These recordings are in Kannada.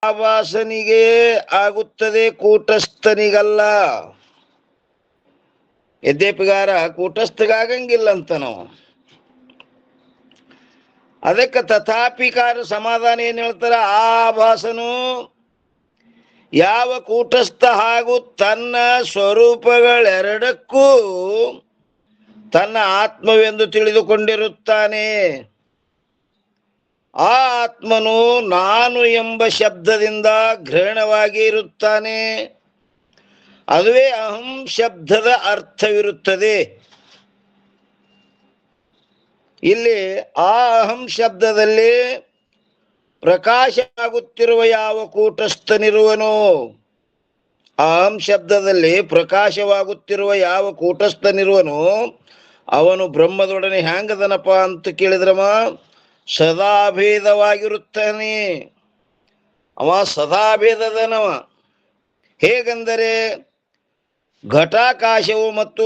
ಆಭಾಸನಿಗೆ ಆಗುತ್ತದೆ, ಕೂಟಸ್ಥನಿಗಲ್ಲ. ಯದ್ಯಪಿಗಾರ ಕೂಟಸ್ಥಗಾಗಂಗಿಲ್ಲ ಅಂತ ನಾವು. ಅದಕ್ಕೆ ತಥಾಪಿಕಾರ ಸಮಾಧಾನ ಏನ್ ಹೇಳ್ತಾರ, ಆಭಾಸನು ಯಾವ ಕೂಟಸ್ಥ ಹಾಗೂ ತನ್ನ ಸ್ವರೂಪಗಳೆರಡಕ್ಕೂ ತನ್ನ ಆತ್ಮವೆಂದು ತಿಳಿದುಕೊಂಡಿರುತ್ತಾನೆ. ಆ ಆತ್ಮನು ನಾನು ಎಂಬ ಶಬ್ದದಿಂದ ಗ್ರಹಣವಾಗಿ ಇರುತ್ತಾನೆ. ಅದುವೇ ಅಹಂ ಶಬ್ದದ ಅರ್ಥವಿರುತ್ತದೆ. ಇಲ್ಲಿ ಆ ಅಹಂ ಶಬ್ದದಲ್ಲಿ ಪ್ರಕಾಶ ಆಗುತ್ತಿರುವ ಯಾವ ಕೂಟಸ್ಥನಿರುವನೋ, ಅಹಂ ಶಬ್ದದಲ್ಲಿ ಪ್ರಕಾಶವಾಗುತ್ತಿರುವ ಯಾವ ಕೂಟಸ್ಥನಿರುವನೋ ಅವನು ಬ್ರಹ್ಮದೊಡನೆ ಹ್ಯಾಂಗದನಪ್ಪ ಅಂತ ಕೇಳಿದ್ರಮ್ಮ, ಸದಾಭೇದವಾಗಿರುತ್ತಾನೆ. ಅವ ಸದಾಭೇದದನವ. ಹೇಗೆಂದರೆ ಘಟಾಕಾಶವು ಮತ್ತು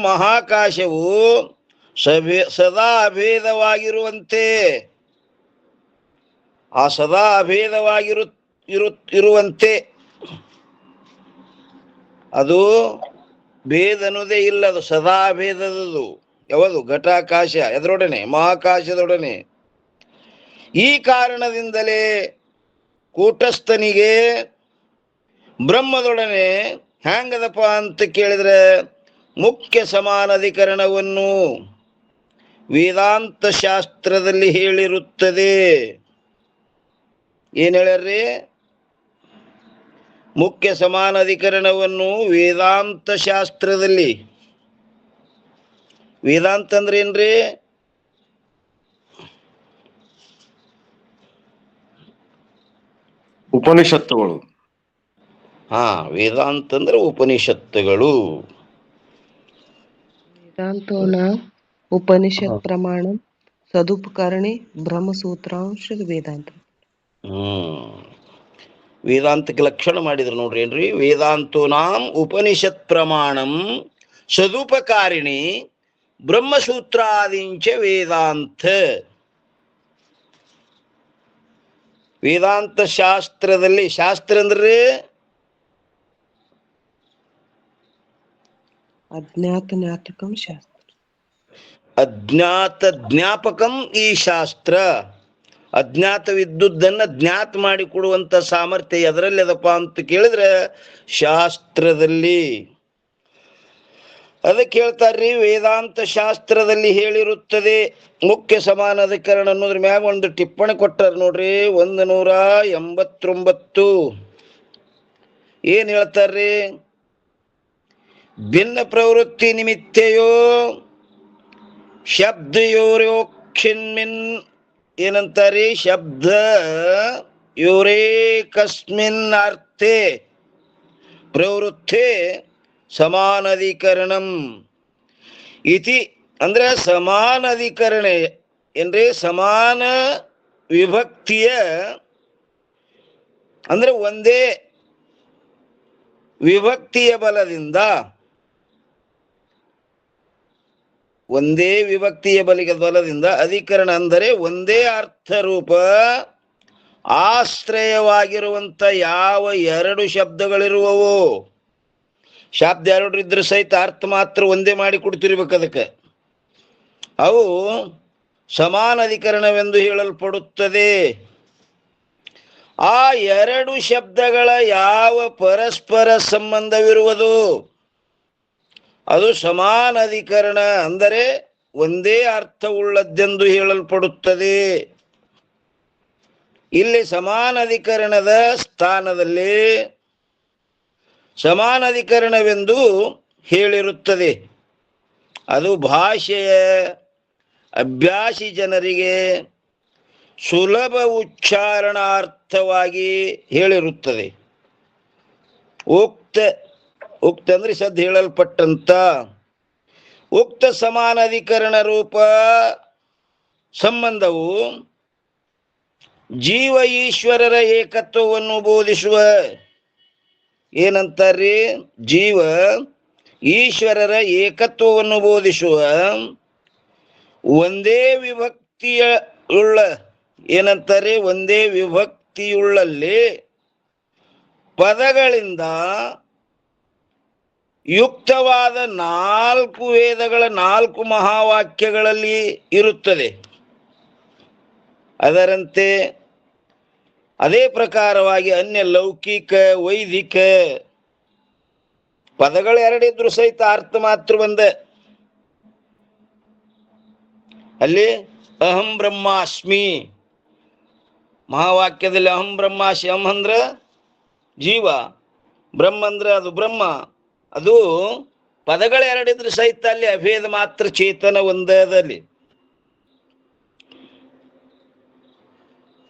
ಮಹಾಕಾಶವು ಸದಾ ಅಭೇದವಾಗಿರುವಂತೆ, ಆ ಸದಾ ಅಭೇದವಾಗಿರುವಂತೆ ಅದು ಭೇದ ಅನ್ನೋದೇ ಇಲ್ಲ, ಅದು ಸದಾ ಭೇದದದು. ಯಾವುದು? ಘಟಾಕಾಶ ಎದರೊಡನೆ? ಮಹಾಕಾಶದೊಡನೆ. ಈ ಕಾರಣದಿಂದಲೇ ಕೂಟಸ್ಥನಿಗೆ ಬ್ರಹ್ಮದೊಡನೆ ಹ್ಯಾಂಗದಪ್ಪ ಅಂತ ಕೇಳಿದ್ರೆ, ಮುಖ್ಯ ಸಮಾನಾಧಿಕರಣವನ್ನು ವೇದಾಂತ ಶಾಸ್ತ್ರದಲ್ಲಿ ಹೇಳಿರುತ್ತದೆ. ಏನ್ ಹೇಳ್ಯಾರ್ರಿ? ಮುಖ್ಯ ಸಮಾನಾಧಿಕರಣವನ್ನು ವೇದಾಂತ ಶಾಸ್ತ್ರದಲ್ಲಿ. ವೇದಾಂತ ಅಂದ್ರೆ ಏನ್ರಿ? ಉಪನಿಷತ್ತುಗಳು. ವೇದಾಂತ ಅಂದ್ರೆ ಉಪನಿಷತ್ತುಗಳು. ವೇದಾಂತೋನ ಉಪನಿಷತ್ ಪ್ರಮಾಣ ಸದುಪಕರಣೆ ಬ್ರಹ್ಮಸೂತ್ರಾಂಶ ವೇದಾಂತ. ವೇದಾಂತಕ್ಕೆ ಲಕ್ಷಣ ಮಾಡಿದ್ರು ನೋಡ್ರಿ. ಏನ್ರಿ? ವೇದಾಂತೋ ನಾಂ ಉಪನಿಷತ್ ಪ್ರಮಾಣಂ ಸದುಪಕಾರಿಣಿ ಬ್ರಹ್ಮಸೂತ್ರಾದಿಂಚ ವೇದಾಂತ. ವೇದಾಂತ ಶಾಸ್ತ್ರದಲ್ಲಿ, ಶಾಸ್ತ್ರ ಅಂದ್ರೆ ಅಜ್ಞಾತ ಜ್ಞಾಪಕಂ ಶಾಸ್ತ್ರ, ಅಜ್ಞಾತ ಜ್ಞಾಪಕಂ ಈ ಶಾಸ್ತ್ರ. ಅಜ್ಞಾತವಿದ್ದುದನ್ನ ಜ್ಞಾತ ಮಾಡಿಕೊಡುವಂತ ಸಾಮರ್ಥ್ಯ ಎದರಲ್ಲಿ ಅದಪ್ಪ ಅಂತ ಕೇಳಿದ್ರೆ ಶಾಸ್ತ್ರದಲ್ಲಿ. ಅದಕ್ಕೆ ಹೇಳ್ತಾರ್ರಿ, ವೇದಾಂತ ಶಾಸ್ತ್ರದಲ್ಲಿ ಹೇಳಿರುತ್ತದೆ. ಮುಖ್ಯ ಸಮಾನಾಧಿಕರಣ ಅನ್ನೋದ್ರ ಮ್ಯಾಗ ಒಂದು ಟಿಪ್ಪಣಿ ಕೊಟ್ಟಾರ ನೋಡ್ರಿ, 189. ಏನ್ ಹೇಳ್ತಾರ್ರಿ? ಭಿನ್ನ ಪ್ರವೃತ್ತಿ ನಿಮಿತ್ತೆಯೋ ಶಬ್ದಯೋರ್ಯೋಕ್ಷಿನ್ಮಿನ್ ಏನಂತಾರಿ? ಶಬ್ದ ಯೋರೇಕಸ್ಮಿನ್ ಅರ್ಥೆ ಪ್ರವೃತ್ತಿ ಸಮಾನಾಧಿಕರಣಂ ಇತಿ. ಅಂದ್ರೆ ಸಮಾನಾಧಿಕರಣ ಏನ್ರಿ? ಸಮಾನ ವಿಭಕ್ತಿಯ ಅಂದ್ರೆ ಒಂದೇ ವಿಭಕ್ತಿಯ ಬಲದಿಂದ, ಅಧಿಕರಣ ಅಂದರೆ ಒಂದೇ ಅರ್ಥರೂಪ ಆಶ್ರಯವಾಗಿರುವಂತ ಯಾವ ಎರಡು ಶಬ್ದಗಳಿರುವವು. ಶಬ್ದ ಎರಡು ಇದ್ರೆ ಸಹಿತ ಅರ್ಥ ಮಾತ್ರ ಒಂದೇ ಮಾಡಿ ಕೊಡ್ತಿರ್ಬೇಕು ಅದಕ್ಕೆ. ಅವು ಸಮಾನಾಧಿಕರಣವೆಂದು ಹೇಳಲ್ಪಡುತ್ತದೆ. ಆ ಎರಡು ಶಬ್ದಗಳ ಯಾವ ಪರಸ್ಪರ ಸಂಬಂಧವಿರುವುದು ಅದು ಸಮಾನಾಧಿಕರಣ, ಅಂದರೆ ಒಂದೇ ಅರ್ಥವುಳ್ಳದ್ದೆಂದು ಹೇಳಲ್ಪಡುತ್ತದೆ. ಇಲ್ಲಿ ಸಮಾನಾಧಿಕರಣದ ಸ್ಥಾನದಲ್ಲಿ ಸಮಾನಾಧಿಕರಣವೆಂದು ಹೇಳಿರುತ್ತದೆ. ಅದು ಭಾಷೆಯ ಅಭ್ಯಾಸಿ ಜನರಿಗೆ ಸುಲಭ ಉಚ್ಚಾರಣಾರ್ಥವಾಗಿ ಹೇಳಿರುತ್ತದೆ. ಉಕ್ತ ಅಂದ್ರೆ ಸದ್ ಹೇಳಲ್ಪಟ್ಟಂತ ಉಕ್ತ ಸಮಾನಾಧಿಕರಣ ರೂಪ ಸಂಬಂಧವು ಜೀವ ಈಶ್ವರರ ಏಕತ್ವವನ್ನು ಬೋಧಿಸುವ, ಏನಂತಾರ್ರಿ? ಜೀವ ಈಶ್ವರರ ಏಕತ್ವವನ್ನು ಬೋಧಿಸುವ ಒಂದೇ ವಿಭಕ್ತಿ ವಿಭಕ್ತಿಯುಳ್ಳ ಏನಂತಾರೆ, ಒಂದೇ ವಿಭಕ್ತಿಯುಳ್ಳಲ್ಲಿ ಪದಗಳಿಂದ ಯುಕ್ತವಾದ 4 ವೇದಗಳ 4 ಮಹಾವಾಕ್ಯಗಳಲ್ಲಿ ಇರುತ್ತದೆ. ಅದರಂತೆ ಅದೇ ಪ್ರಕಾರವಾಗಿ ಅನ್ಯ ಲೌಕಿಕ ವೈದಿಕ ಪದಗಳು ಎರಡಿದ್ರು ಸಹಿತ ಅರ್ಥ ಮಾತ್ರ ಒಂದೇ. ಅಲ್ಲಿ ಅಹಂ ಬ್ರಹ್ಮಾಸ್ಮಿ ಮಹಾವಾಕ್ಯದಲ್ಲಿ ಅಹಂ ಬ್ರಹ್ಮಾಸ್ಮಿ, ಅಹಂ ಅಂದ್ರ ಜೀವ, ಬ್ರಹ್ಮ ಅಂದ್ರೆ ಅದು ಬ್ರಹ್ಮ. ಅದು ಪದಗಳು ಎರಡಿದ್ರು ಸಹಿತ ಅಲ್ಲಿ ಅಭೇದ ಮಾತ್ರ ಚೇತನ ಒಂದದಲ್ಲಿ.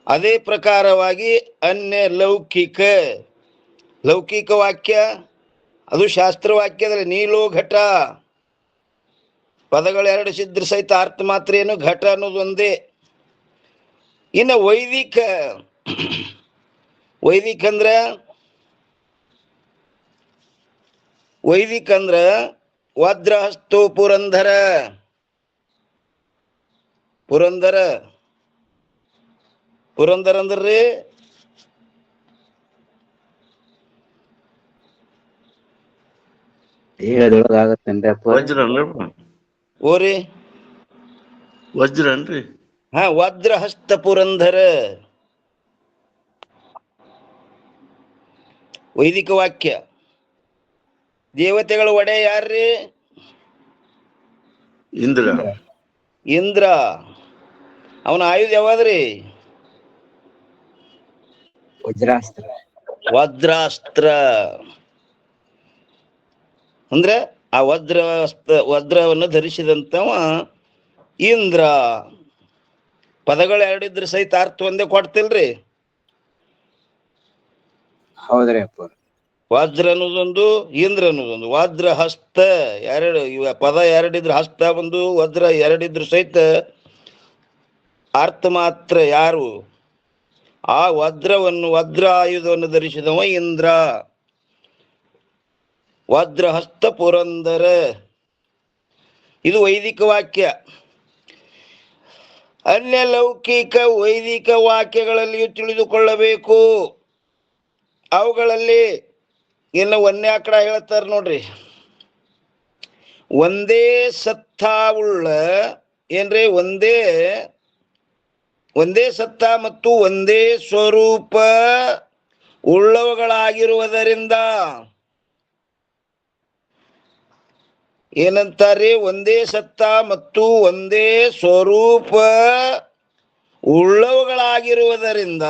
ಅದೇ ಪ್ರಕಾರವಾಗಿ ಅನ್ಯ ಲೌಕಿಕ ವಾಕ್ಯ ಅದು ಶಾಸ್ತ್ರವಾಕ್ಯದಲ್ಲಿ ನೀಲೋ ಘಟ, ಪದಗಳು ಎರಡು ಸಿದ್ರ ಸಹಿತ ಅರ್ಥ ಮಾತ್ರ ಏನು, ಘಟ ಅನ್ನೋದು ಒಂದೇ. ಇನ್ನು ವೈದಿಕ ಅಂದ್ರ ವಜ್ರಹಸ್ತೋ ಪುರಂದರ ಅಂದ್ರಿ ಓರಿ ವಜ್ರ ಅನ್ರಿ. ವಜ್ರಹಸ್ತ ಪುರಂದರ ವೈದಿಕ ವಾಕ್ಯ. ದೇವತೆಗಳ ಒಡೆ ಯಾರ್ರಿ? ಇಂದ್ರ. ಅವನ ಆಯುಧ ಯಾವಾದ್ರಿ? ವಜ್ರಾಸ್ತ್ರ. ಅಂದ್ರೆ ಆ ವಜ್ರವನ್ನು ಧರಿಸಿದಂತವ ಇಂದ್ರ. ಪದಗಳು ಎರಡಿದ್ರ ಸಹಿತ ಅರ್ಥ ಒಂದೇ ಕೊಡ್ತಿಲ್ರಿ? ಹೌದ್ರಿ ಅಪ್ಪ. ವಜ್ರ ಅನ್ನೋದೊಂದು, ಇಂದ್ರ ಅನ್ನೋದೊಂದು. ವಜ್ರ ಹಸ್ತ ಎರಡು, ಇವ ಪದ ಎರಡಿದ್ರು, ಹಸ್ತ ಒಂದು ವಜ್ರ ಎರಡಿದ್ರು ಸಹಿತ ಅರ್ಥ ಮಾತ್ರ ಯಾರು? ಆ ವಜ್ರ ಆಯುಧವನ್ನು ಧರಿಸಿದವ ಇಂದ್ರ. ವಜ್ರಹಸ್ತ ಪುರಂದರ ಇದು ವೈದಿಕ ವಾಕ್ಯ. ಅನ್ಯ ಲೌಕಿಕ ವೈದಿಕ ವಾಕ್ಯಗಳಲ್ಲಿಯೂ ತಿಳಿದುಕೊಳ್ಳಬೇಕು. ಅವುಗಳಲ್ಲಿ ಇನ್ನು ಒಂದೇ ಆಕಡ ಹೇಳ್ತಾರ ನೋಡ್ರಿ, ಒಂದೇ ಸತ್ತಾವುಳ್ಳ ಏನ್ರಿ, ಒಂದೇ ಸತ್ತ ಮತ್ತು ಒಂದೇ ಸ್ವರೂಪ ಉಳ್ಳವುಗಳಾಗಿರುವುದರಿಂದ ಏನಂತಾರೆ, ಒಂದೇ ಸತ್ತ ಮತ್ತು ಒಂದೇ ಸ್ವರೂಪ ಉಳ್ಳವುಗಳಾಗಿರುವುದರಿಂದ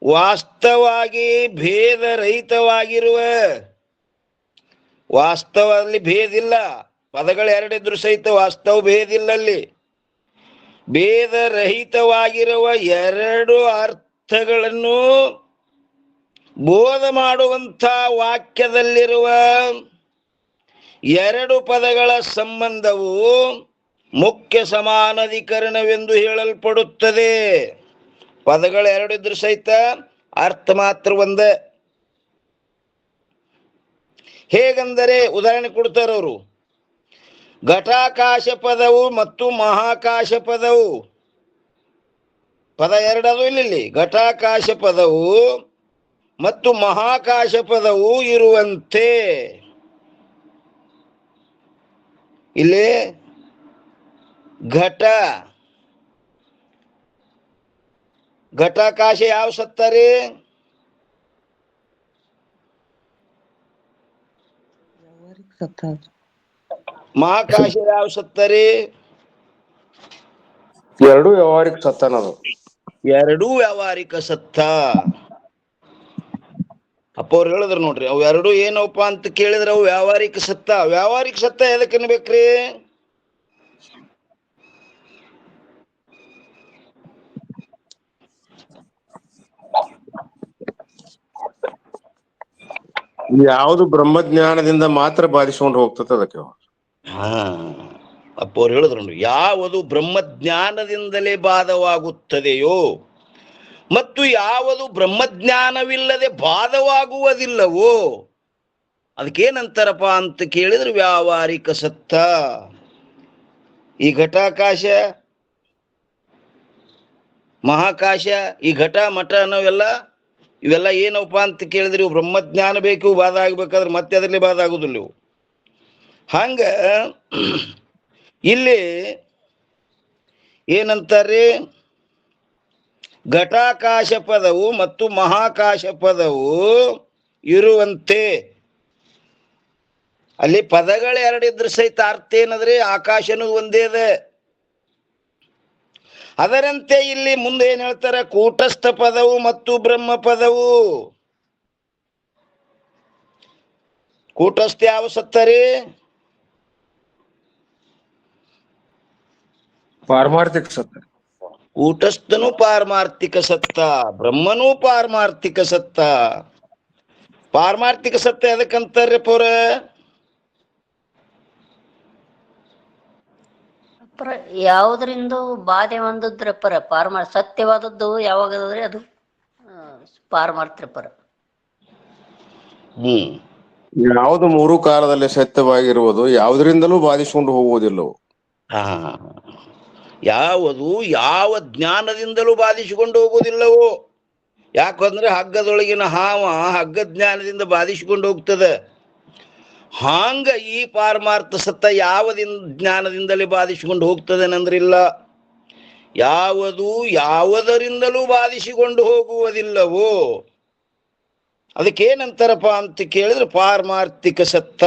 ವಾಸ್ತವವಾಗಿ ಭೇದರಹಿತವಾಗಿರುವ, ವಾಸ್ತವದಲ್ಲಿ ಭೇದಿಲ್ಲ, ಪದಗಳು ಎರಡಿದ್ರು ಸಹಿತ ವಾಸ್ತವ ಭೇದಿಲ್ಲ. ಅಲ್ಲಿ ಭೇದರಹಿತವಾಗಿರುವ ಎರಡು ಅರ್ಥಗಳನ್ನು ಬೋಧ ಮಾಡುವಂಥ ವಾಕ್ಯದಲ್ಲಿರುವ ಎರಡು ಪದಗಳ ಸಂಬಂಧವು ಮುಖ್ಯ ಸಮಾನಾಧಿಕರಣವೆಂದು ಹೇಳಲ್ಪಡುತ್ತದೆ. ಪದಗಳು ಎರಡಿದ್ರು ಸಹಿತ ಅರ್ಥ ಮಾತ್ರ ಒಂದೇ. ಹೇಗೆಂದರೆ ಉದಾಹರಣೆ ಕೊಡ್ತಾರವರು, ಘಟಾಕಾಶ ಪದವು ಮತ್ತು ಮಹಾಕಾಶ ಪದವು, ಪದ ಎರಡದು ಇಲ್ಲಿ, ಘಟಾಕಾಶ ಪದವು ಮತ್ತು ಮಹಾಕಾಶ ಪದವು ಇರುವಂತೆ ಇಲ್ಲಿ ಘಟಾಕಾಶ ಯಾವ ಸತ್ತರಿ? ಮಹಾಕಾಶ ಯಾವ ಸತ್ತರಿ? ಎರಡೂ ವ್ಯಾವಹಾರಿಕ ಸತ್ತನದು. ಎರಡೂ ವ್ಯಾವಹಾರಿಕ ಸತ್ತ. ಅಪ್ಪ ಅವ್ರು ಹೇಳಿದ್ರು ನೋಡ್ರಿ, ಅವು ಎರಡು ಏನಪ್ಪ ಅಂತ ಕೇಳಿದ್ರೆ ಅವು ವ್ಯಾವಹಾರಿಕ ಸತ್ತ. ವ್ಯಾವಹಾರಿಕ ಸತ್ತ ಎದಕ್ಕೆ ಅನ್ಬೇಕ್ರಿ? ಯಾವುದು ಬ್ರಹ್ಮಜ್ಞಾನದಿಂದ ಮಾತ್ರ ಬಾಧಿಸ್ಕೊಂಡು ಹೋಗ್ತದೆ ಅದಕ್ಕೆ. ಅಪ್ಪ ಅವ್ರು ಹೇಳಿದ್ರು ನೋಡ್ರಿ, ಯಾವುದು ಬ್ರಹ್ಮಜ್ಞಾನದಿಂದಲೇ ಬಾಧವಾಗುತ್ತದೆಯೋ ಮತ್ತು ಯಾವುದು ಬ್ರಹ್ಮಜ್ಞಾನವಿಲ್ಲದೆ ಬಾಧವಾಗುವುದಿಲ್ಲವೋ ಅದಕ್ಕೇನಂತಾರಪ್ಪ ಅಂತ ಕೇಳಿದ್ರೆ ವ್ಯಾವಹಾರಿಕ ಸತ್ತ. ಈ ಘಟಾಕಾಶ ಮಹಾಕಾಶ ಈ ಘಟ ಮಠ ಅನ್ನೋವೆಲ್ಲ ಇವೆಲ್ಲ ಏನಪ್ಪ ಅಂತ ಕೇಳಿದ್ರೆ ಇವು ಬ್ರಹ್ಮಜ್ಞಾನ ಬೇಕು, ಬಾಧ ಆಗ್ಬೇಕಾದ್ರೆ ಮತ್ತೆ ಅದರಲ್ಲಿ ಬಾಧ ಆಗುದಿಲ್ಲ ಇವು. ಹಂಗ ಇಲ್ಲಿ ಏನಂತಾರೆ, ಘಟಾಕಾಶ ಪದವು ಮತ್ತು ಮಹಾಕಾಶ ಪದವು ಇರುವಂತೆ. ಅಲ್ಲಿ ಪದಗಳು ಎರಡಿದ್ರ ಸಹಿತ ಅರ್ಥ ಏನಂದ್ರೆ ಆಕಾಶನು ಒಂದೇ ಅದ. ಅದರಂತೆ ಇಲ್ಲಿ ಮುಂದೆ ಏನ್ ಹೇಳ್ತಾರೆ, ಕೂಟಸ್ಥ ಪದವು ಮತ್ತು ಬ್ರಹ್ಮ ಪದವು. ಕೂಟಸ್ಥ ಯಾವ ಸತ್ತರಿ? ಪಾರಮಾರ್ಥಿಕ ಸತ್ತ. ಕೂಟಸ್ಥನು ಪಾರಮಾರ್ಥಿಕ ಸತ್ತ, ಬ್ರಹ್ಮನೂ ಪಾರಮಾರ್ಥಿಕ ಸತ್ತ. ಪಾರಮಾರ್ಥಿಕ ಸತ್ತ ಎದಕ್ಕಂತಾರ್ರಿ ಪೌರ? ಯಾವುದರಿಂದ ಬಾಧೆ ಹೊಂದಿದ್ರೆ ಸತ್ಯವಾದದ್ದು ಯಾವಾಗದ್ರೆ ಅದು ಪಾರಮಾರ್ಥ್ಯ ಪರ. ಯಾವುದು ಮೂರು ಕಾಲದಲ್ಲಿ ಸತ್ಯವಾಗಿರುವುದು, ಯಾವುದರಿಂದಲೂ ಬಾಧಿಸಿಕೊಂಡು ಹೋಗುವುದಿಲ್ಲವು. ಯಾವುದು ಯಾವ ಜ್ಞಾನದಿಂದಲೂ ಬಾಧಿಸಿಕೊಂಡು ಹೋಗುವುದಿಲ್ಲವೋ. ಯಾಕಂದ್ರೆ ಹಗ್ಗದೊಳಗಿನ ಹಾವ ಹಗ್ಗ ಜ್ಞಾನದಿಂದ ಬಾಧಿಸಿಕೊಂಡು ಹೋಗ್ತದೆ. ಹಾಂಗ ಈ ಪಾರಮಾರ್ಥ ಸತ್ತ ಯಾವ ಜ್ಞಾನದಿಂದಲೇ ಬಾಧಿಸಿಕೊಂಡು ಹೋಗ್ತದೆ ಅಂದ್ರಿಲ್ಲ. ಯಾವುದು ಯಾವುದರಿಂದಲೂ ಬಾಧಿಸಿಕೊಂಡು ಹೋಗುವುದಿಲ್ಲವೋ ಅದಕ್ಕೇನಂತಾರಪ್ಪ ಅಂತ ಕೇಳಿದ್ರೆ ಪಾರಮಾರ್ಥಿಕ ಸತ್ತ.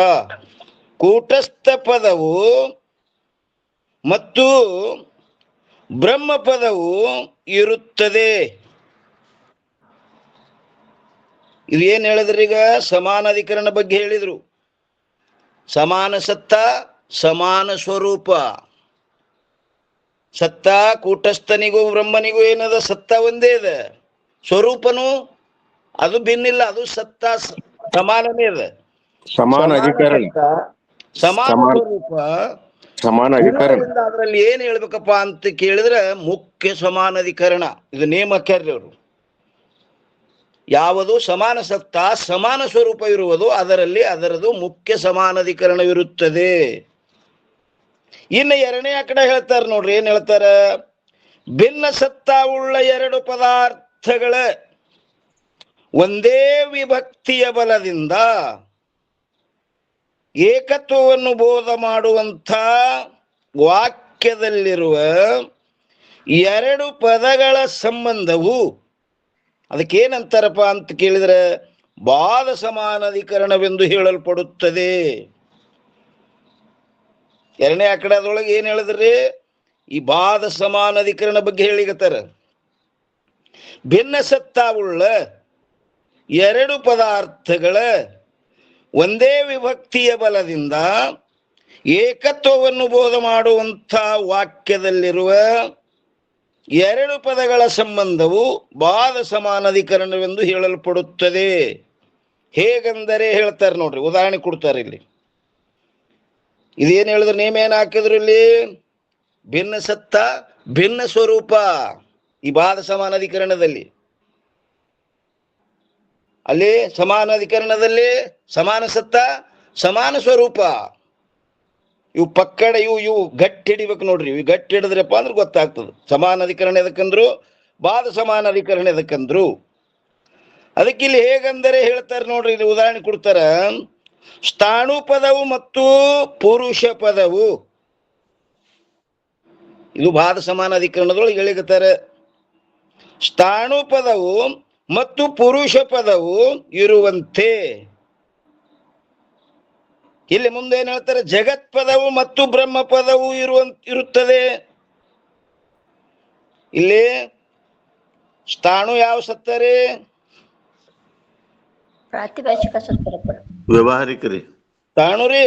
ಕೂಟಸ್ಥ ಪದವು ಮತ್ತು ಬ್ರಹ್ಮ ಪದವು ಇರುತ್ತದೆ. ಇದು ಏನ್ ಹೇಳಿದ್ರಿ? ಈಗ ಸಮಾನಾಧಿಕರಣ ಬಗ್ಗೆ ಹೇಳಿದ್ರು. ಸಮಾನ ಸತ್ತ, ಸಮಾನ ಸ್ವರೂಪ. ಸತ್ತ ಕೂಟಸ್ಥನಿಗೂ ಬ್ರಹ್ಮನಿಗೂ ಏನದ? ಸತ್ತ ಒಂದೇ ಅದ. ಸ್ವರೂಪನು ಅದು ಭಿನ್ನಿಲ್ಲ, ಅದು ಸತ್ತ ಸಮಾನನೇ ಅದ. ಸಮಾನ ಅಧಿಕರಣ, ಸಮಾನ ಸ್ವರೂಪ, ಸಮಾನ ಅಧಿಕರಣ. ಅದರಲ್ಲಿ ಏನ್ ಹೇಳ್ಬೇಕಪ್ಪ ಅಂತ ಕೇಳಿದ್ರೆ ಮುಖ್ಯ ಸಮಾನಾಧಿಕರಣ. ಇದು ನೇಮಕ್ಯಾರ್ರಿ ಅವರು. ಯಾವುದು ಸಮಾನ ಸತ್ತ ಸಮಾನ ಸ್ವರೂಪ ಇರುವುದು ಅದರಲ್ಲಿ ಅದರದು ಮುಖ್ಯ ಸಮಾನಾಧಿಕರಣವಿರುತ್ತದೆ. ಇನ್ನು ಎರಡನೇ ಕಡೆ ಹೇಳ್ತಾರೆ ನೋಡ್ರಿ, ಏನ್ ಹೇಳ್ತಾರ? ಭಿನ್ನ ಸತ್ತ ಉಳ್ಳ ಎರಡು ಪದಾರ್ಥಗಳ ಒಂದೇ ವಿಭಕ್ತಿಯ ಬಲದಿಂದ ಏಕತ್ವವನ್ನು ಬೋಧ ಮಾಡುವಂಥ ವಾಕ್ಯದಲ್ಲಿರುವ ಎರಡು ಪದಗಳ ಸಂಬಂಧವು ಅದಕ್ಕೇನಂತಾರಪ್ಪ ಅಂತ ಕೇಳಿದ್ರೆ ಬಾಧ ಸಮಾನಾಧಿಕರಣವೆಂದು ಹೇಳಲ್ಪಡುತ್ತದೆ. ಎರಡನೇ ಅಕಡದೊಳಗೆ ಏನ್ ಹೇಳಿದ್ರಿ? ಈ ಬಾಧ ಸಮಾನಾಧಿಕರಣ ಬಗ್ಗೆ ಹೇಳಿಗತ್ತಾರ. ಭಿನ್ನ ಸತ್ತಾವುಳ್ಳ ಎರಡು ಪದಾರ್ಥಗಳ ಒಂದೇ ವಿಭಕ್ತಿಯ ಬಲದಿಂದ ಏಕತ್ವವನ್ನು ಬೋಧ ಮಾಡುವಂಥ ವಾಕ್ಯದಲ್ಲಿರುವ ಎರಡು ಪದಗಳ ಸಂಬಂಧವು ಬಾಧ ಸಮಾನಾಧಿಕರಣವೆಂದು ಹೇಳಲ್ಪಡುತ್ತದೆ. ಹೇಗೆಂದರೆ ಹೇಳ್ತಾರೆ ನೋಡ್ರಿ, ಉದಾಹರಣೆ ಕೊಡ್ತಾರೆ ಇಲ್ಲಿ. ಇದೇನು ಹೇಳಿದ್ರು? ನೇಮ ಏನ್ ಹಾಕಿದ್ರು ಇಲ್ಲಿ? ಭಿನ್ನ ಸತ್ತ ಭಿನ್ನ ಸ್ವರೂಪ. ಈ ಬಾಧ ಸಮಾನಾಧಿಕರಣದಲ್ಲಿ ಅಲ್ಲಿ ಸಮಾನಾಧಿಕರಣದಲ್ಲಿ ಸಮಾನ ಸತ್ತ ಸಮಾನ ಸ್ವರೂಪ. ಇವು ಪಕ್ಕಡ ಇವು ಗಟ್ಟಿ ಹಿಡಿಬೇಕು ನೋಡ್ರಿ. ಇವು ಗಟ್ಟಿ ಹಿಡಿದ್ರಪ್ಪ ಅಂದ್ರೆ ಗೊತ್ತಾಗ್ತದೆ ಸಮಾನಾಧಿಕರಣ ಎದಕ್ಕಂದ್ರು, ಬಾಧ ಸಮಾನಾಧಿಕರಣ ಎದಕ್ಕಂದ್ರು. ಅದಕ್ಕಿಲ್ಲಿ ಹೇಗಂದರೆ ಹೇಳ್ತಾರೆ ನೋಡ್ರಿ, ಇಲ್ಲಿ ಉದಾಹರಣೆ ಕೊಡ್ತಾರ. ಸ್ಥಾಣು ಪದವು ಮತ್ತು ಪುರುಷ ಪದವು, ಇದು ಬಾಧ ಸಮಾನಾಧಿಕರಣದೊಳಗೆ ಹೇಳಿಗತ್ತಾರೆ. ಸ್ಥಾಣು ಪದವು ಮತ್ತು ಪುರುಷ ಪದವು ಇರುವಂತೆ. ಇಲ್ಲಿ ಮುಂದೆ ಏನ್ ಹೇಳ್ತಾರೆ? ಜಗತ್ ಪದವು ಮತ್ತು ಬ್ರಹ್ಮ ಪದವು ಇರುತ್ತದೆ. ಇಲ್ಲಿ ಸ್ಥಾಣು ಯಾವ ಸತ್ತರಿ? ಪ್ರಾತಿಭಾಷಿಕ ಸತ್ತರಪ್ಪ. ವ್ಯವಹಾರಿಕರಿ ಸ್ಥಾಣು ರೀ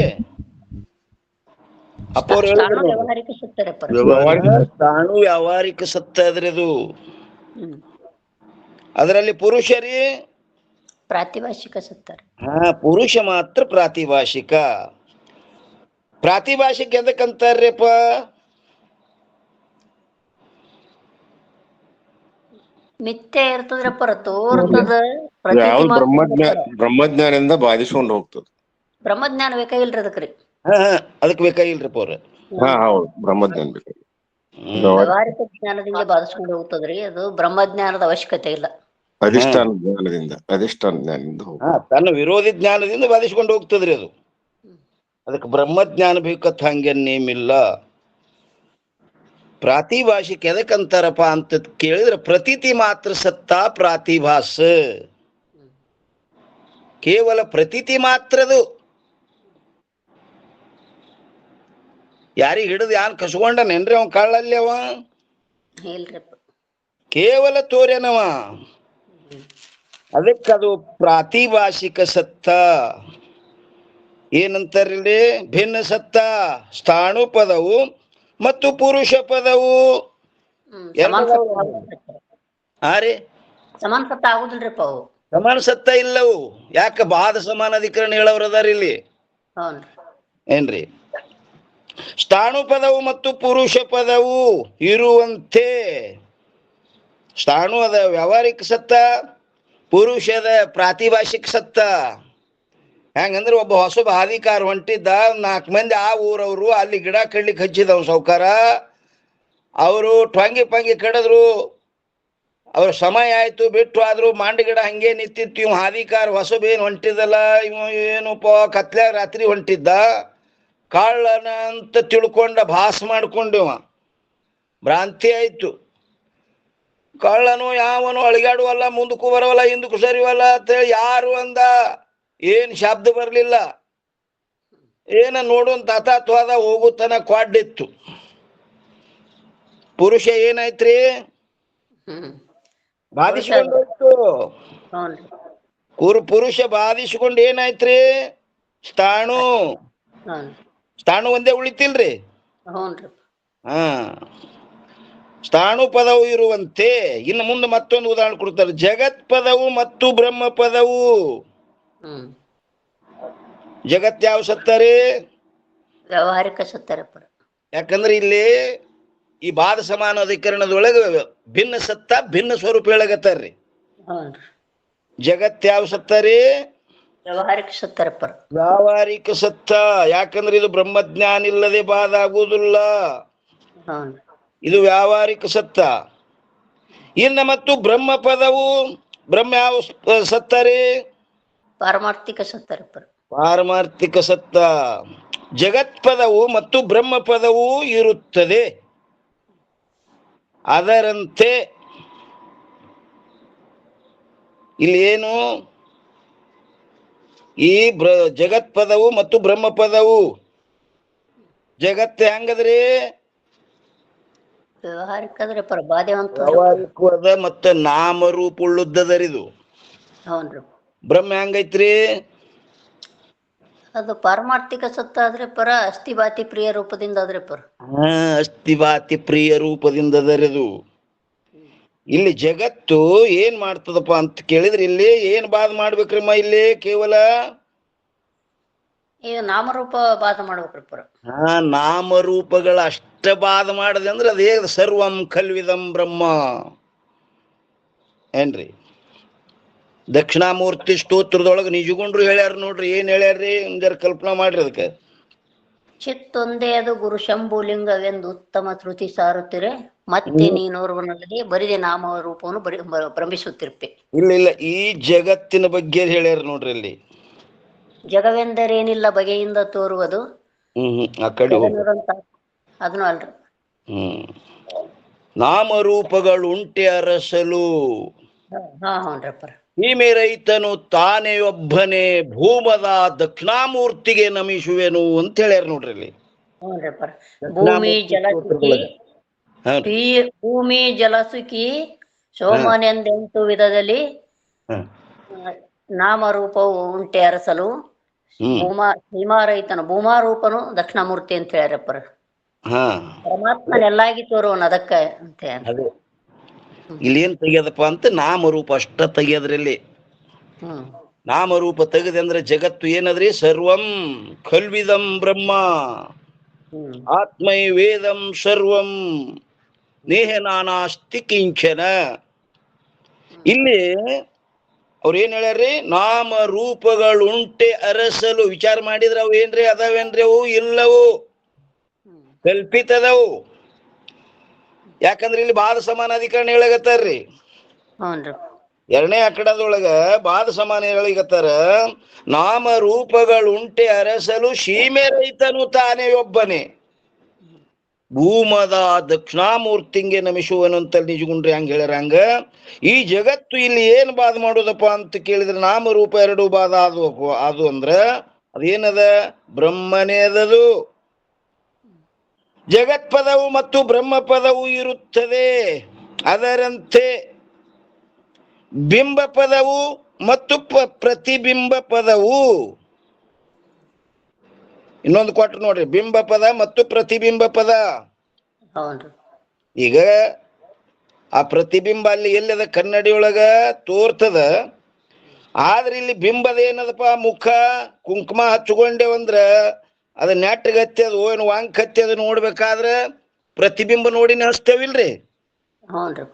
ಅಪ್ಪವ್ರು ಹೇಳಿದ್ರು. ವ್ಯವಹಾರಿಕ ಸತ್ತರಪ್ಪ. ಸ್ಥಾಣು ವ್ಯಾವಹಾರಿಕ ಸತ್ತ ಅದ್ರಿ ಅದು. ಅದರಲ್ಲಿ ಪುರುಷರಿ ಪ್ರಾತಿಭಾಷಿಕ ಸತ್ತರ. ಪುರುಷ ಮಾತ್ರ ಪ್ರಾತಿಭಾಷಿಕ. ಪ್ರಾತಿಭಾಷಿಕ ಎದಕ್ಕಂತಾರ್ರಿಪ್ಪ? ಮಿಥ್ಯೆ ಇರ್ತದ್ರಪ್ಪ, ತೋರ್ತದ. ಬ್ರಹ್ಮಜ್ಞಾನದಿಂದ ಬಾಧಿಸ್ಕೊಂಡು ಹೋಗ್ತದೆ. ಬ್ರಹ್ಮಜ್ಞಾನ ಬೇಕಾಗಿಲ್ರಿ ಅದಕ್ರಿ. ಅದಕ್ಕೆ ಬೇಕಾಗಿಲ್ರಿಪ್ಪ ಅವ್ರ. ಹಾ ಹೌದು ಬ್ರಹ್ಮಜ್ಞಾನ ಬೇಕು. ವ್ಯವಹಾರಿಕ ಜ್ಞಾನದಿಂದ ಬಾಧಿಸ್ಕೊಂಡು ಹೋಗ್ತದ್ರಿ, ಅದು ಬ್ರಹ್ಮಜ್ಞಾನದ ಅವಶ್ಯಕತೆ ಇಲ್ಲ. ಅಧಿಷ್ಠಾನ ಜ್ಞಾನದಿಂದ ಹಾ, ತನ್ನ ವಿರೋಧಿ ಜ್ಞಾನದಿಂದ ಬಾಧಿಸ್ಕೊಂಡು ಹೋಗ್ತದ್ರಿ ಅದು. ಅದಕ್ಕೆ ಬ್ರಹ್ಮಜ್ಞಾನ ಬೇಕತ್ ಹಂಗೇನ್ ನೇಮಿಲ್ಲ. ಪ್ರಾತಿಭಾಷಿಕ ಎದಕ್ಕಂತಾರಪ್ಪ ಅಂತ ಕೇಳಿದ್ರೆ ಪ್ರತೀತಿ ಮಾತ್ರ ಸತ್ತ ಪ್ರಾತಿಭಾಸ, ಕೇವಲ ಪ್ರತೀತಿ ಮಾತ್ರದು. ಯಾರಿಗೆ ಹಿಡಿದು ಯಾನ್ ಕಸ್ಕೊಂಡನೇನ್ರಿ ಅವ ಕಳ್ಳಲ್ಲಿ ಅವ? ಇಲ್ರಿಪ್ಪ. ಕೇವಲ ತೋರ್ಯನವ. ಅದಕ್ಕದು ಪ್ರಾತಿಭಾಷಿಕ ಸತ್ತ. ಏನಂತಾರಿಲ್ಲಿ? ಭಿನ್ನ ಸತ್ತ, ಸ್ಥಾಣು ಪದವು ಮತ್ತು ಪುರುಷ ಪದವು ರೀ ಸಮಾನ ಸತ್ತ ಆಗುದಿಲ್ರಿಪ್ಪ ಅವು. ಸಮಾನ ಸತ್ತ ಇಲ್ಲವು. ಯಾಕ ಬಾದ ಸಮಾನ ಅಧಿಕರಣ ಹೇಳವ್ರ ಅದಾರ ಇಲ್ಲಿ. ಹೌನ್ರಿ. ಏನ್ರಿ? ಸ್ಥಾಣು ಪದವು ಮತ್ತು ಪುರುಷ ಪದವು ಇರುವಂತೆ. ಸ್ಥಾಣು ಅದ ವ್ಯಾವಹಾರಿಕ ಸತ್ತ, ಪುರುಷದ ಪ್ರಾತಿಭಾಷಿಕ ಸತ್ತ. ಹೆಂಗಂದ್ರೆ ಒಬ್ಬ ಹೊಸಬ ಹಾದಿಕಾರ ಹೊಂಟಿದ್ದ, 4 ಮಂದಿ ಆ ಊರವರು ಅಲ್ಲಿ ಗಿಡ ಕಡ್ಲಿಕ್ಕೆ ಹಚ್ಚಿದವ್ ಸೌಕಾರ. ಅವರು ಟೊಂಗಿ ಪಂಗಿ ಕಡಿದ್ರು, ಅವ್ರ ಸಮಯ ಆಯ್ತು, ಬಿಟ್ಟು ಆದ್ರು ಮಾಂಡ ಗಿಡ ಹಂಗೆ ನಿಂತಿತ್ತು. ಇವ್ ಹಾದಿಕಾರ ಹೊಸಬ ಏನ್ ಹೊಂಟಿದಲ್ಲ, ಇವ ಏನಪ್ಪ ಕತ್ಲ್ಯಾಗ ರಾತ್ರಿ ಹೊಂಟಿದ್ದ, ಕಾಳನ ಅಂತ ತಿಳ್ಕೊಂಡ ಭಾಸ ಮಾಡ್ಕೊಂಡಿವ. ಭ್ರಾಂತಿ ಆಯ್ತು. ಕಳ್ಳನು ಯಾವನು ಅಳಿಗಾಡುವಲ್ಲ, ಮುಂದಕ್ಕೂ ಬರವಲ್ಲ, ಹಿಂದಕ್ಕೂ ಸರಿವಲ್ಲ ಅಂತೇಳಿ ಯಾರು ಅಂದ. ಏನ್ ಶಬ್ದ ಬರ್ಲಿಲ್ಲ. ಏನ ನೋಡುವಂತ ತಾತಾತ್ವಾದ ಹೋಗುತ್ತಾನ ಕ್ವಾಡ್ಡಿತ್ತು. ಪುರುಷ ಏನಾಯ್ತ್ರಿ? ಬಾಧಿಸ್ಕೊಂಡು ಹೋಯ್ತು. ಪುರುಷ ಬಾಧಿಸ್ಕೊಂಡು ಏನಾಯ್ತ್ರಿ? ಸ್ಥಾಣು. ಸ್ಥಾಣು ಒಂದೇ ಉಳಿತಿಲ್ರಿ. ಹಾ, ಸ್ಥಾಣು ಪದವು ಇರುವಂತೆ. ಇನ್ನು ಮುಂದೆ ಮತ್ತೊಂದು ಉದಾಹರಣೆ ಕೊಡ್ತಾರೆ. ಜಗತ್ ಪದವು ಮತ್ತು ಬ್ರಹ್ಮ ಪದವು. ಜಗತ್ ಯಾವ ಸತ್ತರಿ? ವ್ಯಾವಹಾರಿಕ ಸತ್ತರಪ್ಪ. ಯಾಕಂದ್ರೆ ಇಲ್ಲಿ ಈ ಬಾಧ ಸಮಾನ ಅಧಿಕರಣದೊಳಗೆ ಭಿನ್ನ ಸತ್ತ, ಭಿನ್ನ ಸ್ವರೂಪ ಹೇಳಗತ್ತಾರ್ರಿ. ಜಗತ್ ಯಾವ ಸತ್ತರಿ? ವ್ಯಾವಹಾರಿಕ ಸತ್ತರಪ್ಪ. ವ್ಯಾವಹಾರಿಕ ಸತ್ತ. ಯಾಕಂದ್ರೆ ಇದು ಬ್ರಹ್ಮಜ್ಞಾನ ಇಲ್ಲದೆ ಬಾಧ ಆಗುವುದಿಲ್ಲ. ಇದು ವ್ಯಾವಹಾರಿಕ ಸತ್ತ. ಇನ್ನು ಮತ್ತು ಬ್ರಹ್ಮ ಪದವು, ಬ್ರಹ್ಮ ಯಾವ ಸತ್ತರಿ? ಪಾರಮಾರ್ಥಿಕ ಸತ್ತರಪ್ಪ. ಪಾರಮಾರ್ಥಿಕ ಸತ್ತ. ಜಗತ್ ಪದವು ಮತ್ತು ಬ್ರಹ್ಮ ಪದವು ಇರುತ್ತದೆ. ಅದರಂತೆ ಇಲ್ಲಿ ಏನು? ಈ ಜಗತ್ ಪದವು ಮತ್ತು ಬ್ರಹ್ಮ ಪದವು. ಜಗತ್ತು ಹೆಂಗದ್ರಿ? ವ್ಯವಹಾರಿಕದ್ರೆ ಬಾಧೆವಂತ. ವ್ಯವಹಾರಿಕವಾದ ಮತ್ತೆ ನಾಮರೂಪ ಉಳ್ಳುದ್ದದರಿದು. ಬ್ರಹ್ಮ ಹೆಂಗೈತ್ರಿ? ಅದು ಪಾರಮಾರ್ಥಿಕ ಸತ್ತ ಆದ್ರೆ ಪರ ಅಸ್ಥಿಭಾತಿ ಪ್ರಿಯ ರೂಪದಿಂದ ಆದ್ರೆ ಪರ. ಅಸ್ಥಿಭಾತಿ ಪ್ರಿಯ ರೂಪದಿಂದ ಅದರದು. ಇಲ್ಲಿ ಜಗತ್ತು ಏನ್ ಮಾಡ್ತದಪ್ಪ ಅಂತ ಕೇಳಿದ್ರೆ, ಇಲ್ಲಿ ಏನ್ ಬಾಧ ಮಾಡ್ಬೇಕ್ರಮ್ಮ? ಇಲ್ಲಿ ಕೇವಲ ನಾಮರೂಪ ಬಾಧ ಮಾಡ್ಬೇಕ್ರಿ ಪರ. ನಾಮರೂಪಗಳ ಅಷ್ಟ ಬಾಧ ಮಾಡದೆ ಅಂದ್ರೆ ಅದೇ ಸರ್ವಂ ಖಲ್ವಿದಂ ಬ್ರಹ್ಮ ಏನ್ರಿ? ದಕ್ಷಿಣಾಮೂರ್ತಿ ಸ್ತೋತ್ರದೊಳಗೆ ನಿಜಗೊಂಡ್ರು ಹೇಳ್ಯಾರ ನೋಡ್ರಿ. ಏನ್ ಹೇಳ್ಯಾರ್ರಿ? ಜರ ಕಲ್ಪನಾ ಮಾಡ್ರಿ ಅದಕ್ಕೆ. ಚಿತ್ತೊಂದೇ ಅದು ಗುರು ಶಂಭುಲಿಂಗವೆಂದು ಉತ್ತಮ ಶ್ರುತಿ ಸಾರುತ್ತಿರೆ, ಮತ್ತೆ ನೀನೋರ್ವನಲ್ಲಿ ಬರಿದೆ ನಾಮ ರೂಪವನ್ನು ಭ್ರಮಿಸುತ್ತಿರ್ಪೆ. ಇಲ್ಲ, ಈ ಜಗತ್ತಿನ ಬಗ್ಗೆ ಹೇಳ್ಯಾರ ನೋಡ್ರಿ ಅಲ್ಲಿ. ಜಗವೆಂದರೇನಿಲ್ಲ ಬಗೆಯಿಂದ ತೋರುವುದು. ಆ ಕಡೆ ಅದನ್ನು ಅಲ್ರಿ. ನಾಮರೂಪಗಳು ಉಂಟೆ ಅರಸಲು. ಹೌನ್ರಪ್ಪ. ಭೀಮೆ ರೈತನು ತಾನೇ ಒಬ್ಬನೇ ಭೂಮದ ದಕ್ಷಿಣಾಮೂರ್ತಿಗೆ ನಮಿಸುವೆನು ಅಂತ ಹೇಳ್ಯಾರ ನೋಡ್ರಿ ಅಲ್ಲಿ. ಭೂಮಿ ಜಲಸುಖಿ ಸೋಮನೆಂದೆಂಟು ವಿಧದಲ್ಲಿ ನಾಮರೂಪವು ಉಂಟೆ ಅರಸಲು. ಭೀಮಾರೈತನು ಭೂಮಾರೂಪನು ದಕ್ಷಿಣಾಮೂರ್ತಿ ಅಂತ ಹೇಳ್ಯಾರಪ್ಪ. ಪರಮಾತ್ಮನ ಎಲ್ಲಾಗಿ ತೋರುವನು ಅದಕ್ಕ ಅಂತ. ಇಲ್ಲಿ ಏನ್ ತೆಗಿಯೋದಪ್ಪ ಅಂತ ನಾಮರೂಪ ಅಷ್ಟ ತೆಗಿಯೋದ್ರಲ್ಲಿ. ನಾಮರೂಪ ತೆಗೆದೆ ಅಂದ್ರೆ ಜಗತ್ತು ಏನದ್ರಿ? ಸರ್ವಂ ಖಲ್ವಿದಂ ಬ್ರಹ್ಮ ಆತ್ಮೈ ವೇದಂ ಸರ್ವಂ ನೇಹ ನಾನಾಸ್ತಿ ಕಿಂಚನ. ಇಲ್ಲಿ ಅವ್ರ ಏನ್ ಹೇಳ್ಯಾರ್ರಿ? ನಾಮ ರೂಪಗಳುಂಟೆ ಅರಸಲು. ವಿಚಾರ ಮಾಡಿದ್ರ ಅವು ಏನ್ರಿ? ಅದಾವೇನ್ರಿ? ಅವು ಇಲ್ಲವು. ಕಲ್ಪಿತದವು. ಯಾಕಂದ್ರೆ ಇಲ್ಲಿ ಬಾದ ಸಮಾನ ಅಧಿಕರಣ ಹೇಳಗತ್ತಾರ್ರಿ. ಹ್ಞೂನ್ರಿ. ಎರಡನೇ ಅಕಡದೊಳಗ ಬಾದ ಸಮಾನ ಹೇಳಿಗತ್ತಾರ. ನಾಮ ರೂಪಗಳುಂಟೆ ಅರಸಲು ಸೀಮೆ ರೈತನು ತಾನೇ ಒಬ್ಬನೇ, ಭೂಮದ ದಕ್ಷಿಣಾಮೂರ್ತಿಂಗೆ ನಮಿಸುವನು ಅಂತ ನಿಜಗುಂಡ್ರಿ ಹಂಗ ಹೇಳ್ಯಾರ. ಹಂಗ ಈ ಜಗತ್ತು ಇಲ್ಲಿ ಏನ್ ಬಾದ ಮಾಡುದಪ್ಪ ಅಂತ ಕೇಳಿದ್ರೆ ನಾಮರೂಪ ಎರಡು ಬಾದ ಅದು ಅಂದ್ರ ಅದೇನದ? ಬ್ರಹ್ಮನೇ ಅದದು. ಜಗತ್ಪದವು ಮತ್ತು ಬ್ರಹ್ಮ ಪದವು ಇರುತ್ತದೆ. ಅದರಂತೆ ಬಿಂಬ ಪದವು ಮತ್ತು ಪ್ರತಿಬಿಂಬ ಪದವು. ಇನ್ನೊಂದು ಕೊಟ್ಟು ನೋಡ್ರಿ, ಬಿಂಬ ಪದ ಮತ್ತು ಪ್ರತಿಬಿಂಬ ಪದ. ಹೌನ್ರಿ. ಈಗ ಆ ಪ್ರತಿಬಿಂಬ ಅಲ್ಲಿ ಎಲ್ಲದ ಕನ್ನಡಿಯೊಳಗ ತೋರ್ತದ. ಆದ್ರೆ ಇಲ್ಲಿ ಬಿಂಬದ ಏನದಪ್ಪ? ಮುಖ ಕುಂಕುಮ ಹಚ್ಕೊಂಡೇವಂದ್ರ ಅದ ನೆಟ್ಟಗತ್ತಿ ಅದು ಏನು ವಾಂಗ್ ಕತ್ತಿ ಅದು ನೋಡ್ಬೇಕಾದ್ರ ಪ್ರತಿಬಿಂಬ ನೋಡಿನ ಹಚ್ತೇವಿಲ್ರಿ? ಹ್ಞೂನ್ರಿ.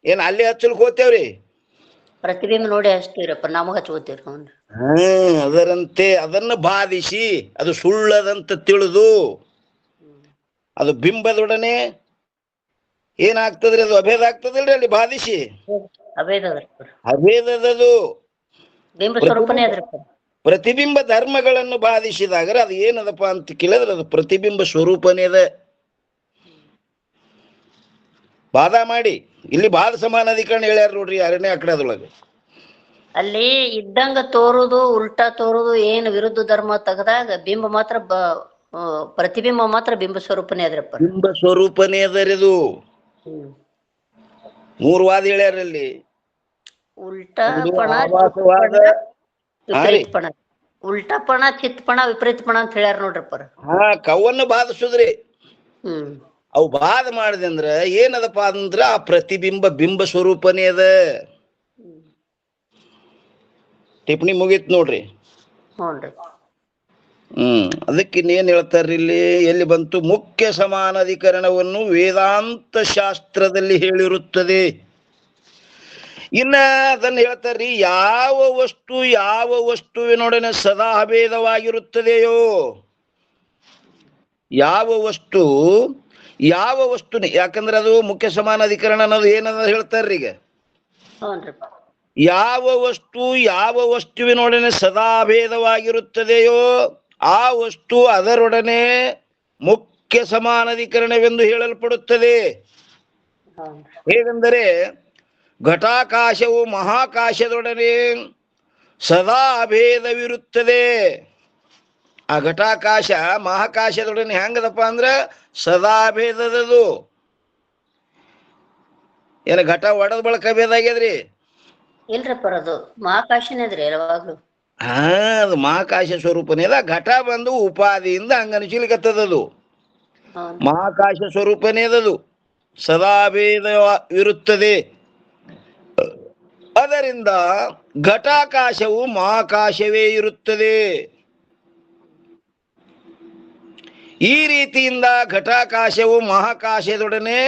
ಏನ್ ಅಲ್ಲಿ ಹಚ್ಚಲ್ಕ್ ಹೋಗ್ತೇವ್ರಿ? ಪ್ರತಿಬಿಂಬ ನೋಡಿ ಹಚ್ತೀವ್ರಪ್ಪ, ನಮಗ್ ಹಚ್ಕೋತೀವ್ರಿ. ಹ್ಞೂನ್ರಿ. ಅದರಂತೆ ಅದನ್ನು ಬಾಧಿಸಿ ಅದು ಸುಳ್ಳದಂತ ತಿಳಿದು ಅದು ಬಿಂಬದೊಡನೆ ಏನಾಗ್ತದ್ರಿ? ಅದು ಅಭೇದ ಆಗ್ತದಲ್ರಿ ಅಲ್ಲಿ ಬಾಧಿಸಿ. ಅಭೇದದದು ಬಿಂಬ ಸ್ವರೂಪನೇ ಅದ್ರಪ್ಪ. ಪ್ರತಿಬಿಂಬ ಧರ್ಮಗಳನ್ನು ಬಾಧಿಸಿದಾಗ ಅದು ಏನದಪ್ಪ ಅಂತ ಕೇಳಿದ್ರೆ ಅದು ಪ್ರತಿಬಿಂಬ ಸ್ವರೂಪನೇ ಅದ. ಬಾಧ ಮಾಡಿ ಇಲ್ಲಿ ಬಾಧ ಸಮಾನ ಅಧಿಕರಣ ಹೇಳ್ಯಾರ ನೋಡ್ರಿ ಎರಡನೇ ಅಕಡದೊಳಗೆ. ಅಲ್ಲಿ ಇದ್ದಂಗ ತೋರುದು ಉಲ್ಟಾ ತೋರುದು ಏನು ವಿರುದ್ಧ ಧರ್ಮ ತೆಗದಾಗ ಬಿಂಬ ಮಾತ್ರ ಪ್ರತಿಬಿಂಬ ಮಾತ್ರ ಬಿಂಬ ಸ್ವರೂಪನೇ ಅದ್ರಪ್ಪ. ಬಿಂಬ ಸ್ವರೂಪನೇ ಅದರಿದು. ಮೂರು ವಾದ ಹೇಳ್ಯಾರಲ್ಲಿ. ಉಲ್ಟಾ ಪಣ, ವಿಪರೀತ ಪಣ. ಉಲ್ಟಾ ಪಣ, ಚಿತ್ಪಣ, ವಿಪರೀತ ಪಣ ಅಂತ ಹೇಳ್ಯಾರ ನೋಡ್ರಪ್ಪ. ಕವನ್ನು ಬಾಧಿಸುದ್ರಿ. ಹ್ಮ್. ಅವು ಬಾಧ ಮಾಡಿದೆ ಅಂದ್ರ ಏನದಪ್ಪ ಅಂದ್ರ ಆ ಪ್ರತಿಬಿಂಬ ಬಿಂಬ ಸ್ವರೂಪನೇ ಅದ. ಟಿಪ್ಪಣಿ ಮುಗೀತ್ ನೋಡ್ರಿ. ಹ್ಞೂನ್ರಿ. ಅದಕ್ಕೆ ಇನ್ನೇನ್ ಹೇಳ್ತಾರ್ರಿ ಇಲ್ಲಿ? ಎಲ್ಲಿ ಬಂತು? ಮುಖ್ಯ ಸಮಾನಾಧಿಕರಣವನ್ನು ವೇದಾಂತ ಶಾಸ್ತ್ರದಲ್ಲಿ ಹೇಳಿರುತ್ತದೆ. ಇನ್ನ ಅದನ್ನ ಹೇಳ್ತಾರ್ರಿ, ಯಾವ ವಸ್ತು ಯಾವ ವಸ್ತುವಿನೊಡನೆ ಸದಾ ಅಭೇದವಾಗಿರುತ್ತದೆಯೋ, ಯಾವ ವಸ್ತು ಯಾವ ವಸ್ತುನೇ, ಯಾಕಂದ್ರೆ ಅದು ಮುಖ್ಯ ಸಮಾನಾಧಿಕರಣ ಅನ್ನೋದು ಏನದ ಹೇಳ್ತಾರ್ರಿ ಈಗ. ಯಾವ ವಸ್ತು ಯಾವ ವಸ್ತುವಿನೊಡನೆ ಸದಾ ಭೇದವಾಗಿರುತ್ತದೆಯೋ ಆ ವಸ್ತು ಅದರೊಡನೆ ಮುಖ್ಯ ಸಮಾನಾಧಿಕರಣವೆಂದು ಹೇಳಲ್ಪಡುತ್ತದೆ. ಹೇಗೆಂದರೆ ಘಟಾಕಾಶವು ಮಹಾಕಾಶದೊಡನೆ ಸದಾ ಅಭೇದವಿರುತ್ತದೆ. ಆ ಘಟಾಕಾಶ ಮಹಾಕಾಶದೊಡನೆ ಹೆಂಗದಪ್ಪ ಅಂದ್ರ ಸದಾ ಭೇದದದು. ಏನ ಘಟ ಒಡದ ಬಳಕ ಭೇದ ಆಗ್ಯದ್ರಿ? ಇಲ್ರಪ್ಪ, ಅದು ಮಹಾಕಾಶನೇ ಅದ್ರಿ ಯಾವಾಗ್ಲೂ. ಅದು ಮಹಾಕಾಶ ಸ್ವರೂಪನೇ ಅದ. ಘಟ ಬಂದು ಉಪಾದಿಯಿಂದ ಹಂಗನಿಸಿಲಿಕತ್ತದದು. ಮಹಾಕಾಶ ಸ್ವರೂಪನೇ ಅದದು, ಸದಾ ಭೇದವಿರುತ್ತದೆ. ಅದರಿಂದ ಘಟಾಕಾಶವು ಮಹಾಕಾಶವೇ ಇರುತ್ತದೆ. ಈ ರೀತಿಯಿಂದ ಘಟಾಕಾಶವು ಮಹಾಕಾಶದೊಡನೆ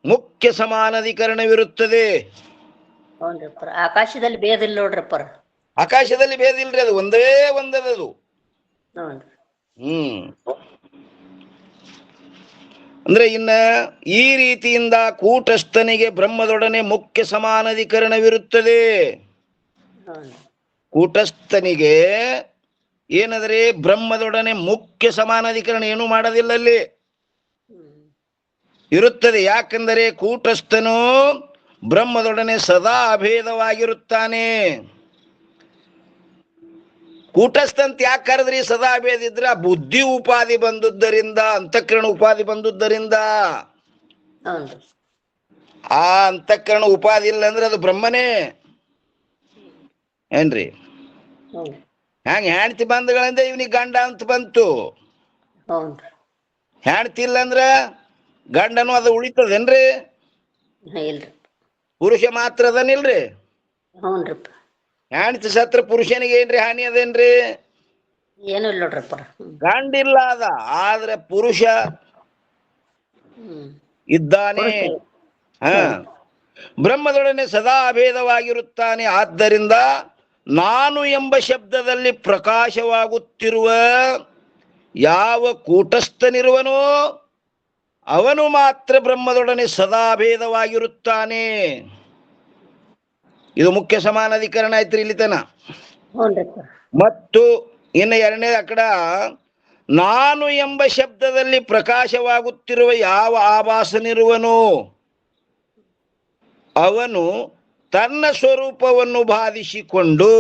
ಮುಖ್ಯ ಸಮಾನಾಧಿಕರಣವಿರುತ್ತದೆ. ಆಕಾಶದಲ್ಲಿ ಭೇದ ಇಲ್ಲ ನೋಡ್ರಪ್ಪ. ಆಕಾಶದಲ್ಲಿ ಭೇದ ಇಲ್ರಿ, ಅದು ಒಂದೇ ಒಂದದದು. ಅಂದ್ರೆ ಇನ್ನ ಈ ರೀತಿಯಿಂದ ಕೂಟಸ್ಥನಿಗೆ ಬ್ರಹ್ಮದೊಡನೆ ಮುಖ್ಯ ಸಮಾನಾಧಿಕರಣವಿರುತ್ತದೆ. ಕೂಟಸ್ಥನಿಗೆ ಏನಂದ್ರೆ ಬ್ರಹ್ಮದೊಡನೆ ಮುಖ್ಯ ಸಮಾನಾಧಿಕರಣ ಏನು ಮಾಡೋದಿಲ್ಲ, ಅಲ್ಲಿ ಇರುತ್ತದೆ. ಯಾಕೆಂದರೆ ಕೂಟಸ್ಥನು ಬ್ರಹ್ಮದೊಡನೆ ಸದಾ ಅಭೇದವಾಗಿರುತ್ತಾನೆ. ಕೂಟಸ್ಥಂತ ಯಾಕೆ ಕರೆದ್ರಿ? ಸದಾ ಅಭೇದ ಇದ್ರೆ ಆ ಬುದ್ಧಿ ಉಪಾಧಿ ಬಂದುದರಿಂದ, ಅಂತಃಕರಣ ಉಪಾಧಿ ಬಂದುದರಿಂದ. ಆ ಅಂತಃಕರಣ ಉಪಾಧಿ ಇಲ್ಲ ಅಂದ್ರೆ ಅದು ಬ್ರಹ್ಮನೇ ಏನ್ರಿ? ಹೆಂಗ ಹೆಣ್ತಿ ಬಂಧಗಳಿಂದ ಇವನಿಗೆ ಗಂಡ ಅಂತ ಬಂತು. ಹೆಣ್ತಿ ಇಲ್ಲ ಅಂದ್ರ ಗಂಡನು ಅದು ಉಳಿತದೇನ್ರಿ? ಪುರುಷ ಮಾತ್ರ ಅದನಿಲ್ರಿ. ಹೆಣ್ತಿ ಸತ್ರ ಪುರುಷನಿಗೆ ಏನ್ರಿ ಹಾನಿ ಅದೇನ್ರಿ? ಏನು ಇಲ್ಲ ನೋಡ್ರಪ್ಪ. ಗಂಡಿಲ್ಲ ಅದ, ಆದ್ರೆ ಪುರುಷ ಇದ್ದಾನೆ. ಬ್ರಹ್ಮದೊಡನೆ ಸದಾ ಅಭೇದವಾಗಿರುತ್ತಾನೆ. ಆದ್ದರಿಂದ ನಾನು ಎಂಬ ಶಬ್ದದಲ್ಲಿ ಪ್ರಕಾಶವಾಗುತ್ತಿರುವ ಯಾವ ಕೂಟಸ್ಥನಿರುವನೋ ಅವನು ಮಾತ್ರ ಬ್ರಹ್ಮದೊಡನೆ ಸದಾ ಭೇದವಾಗಿರುತ್ತಾನೆ. ಇದು ಮುಖ್ಯ ಸಮಾನಾಧಿಕರಣ ಆಯ್ತ್ರಿ ಇಲ್ಲಿ ತನ. ಹ್ಞೂನ್ರಿಪ್ಪ. ಮತ್ತು ಇನ್ನು ಎರಡನೇ ಅಕಡ ನಾನು ಎಂಬ ಶಬ್ದದಲ್ಲಿ ಪ್ರಕಾಶವಾಗುತ್ತಿರುವ ಯಾವ ಆಭಾಸನಿರುವನು ಅವನು ತನ್ನ ಸ್ವರೂಪವನ್ನು ಬಾಧಿಸಿಕೊಂಡು,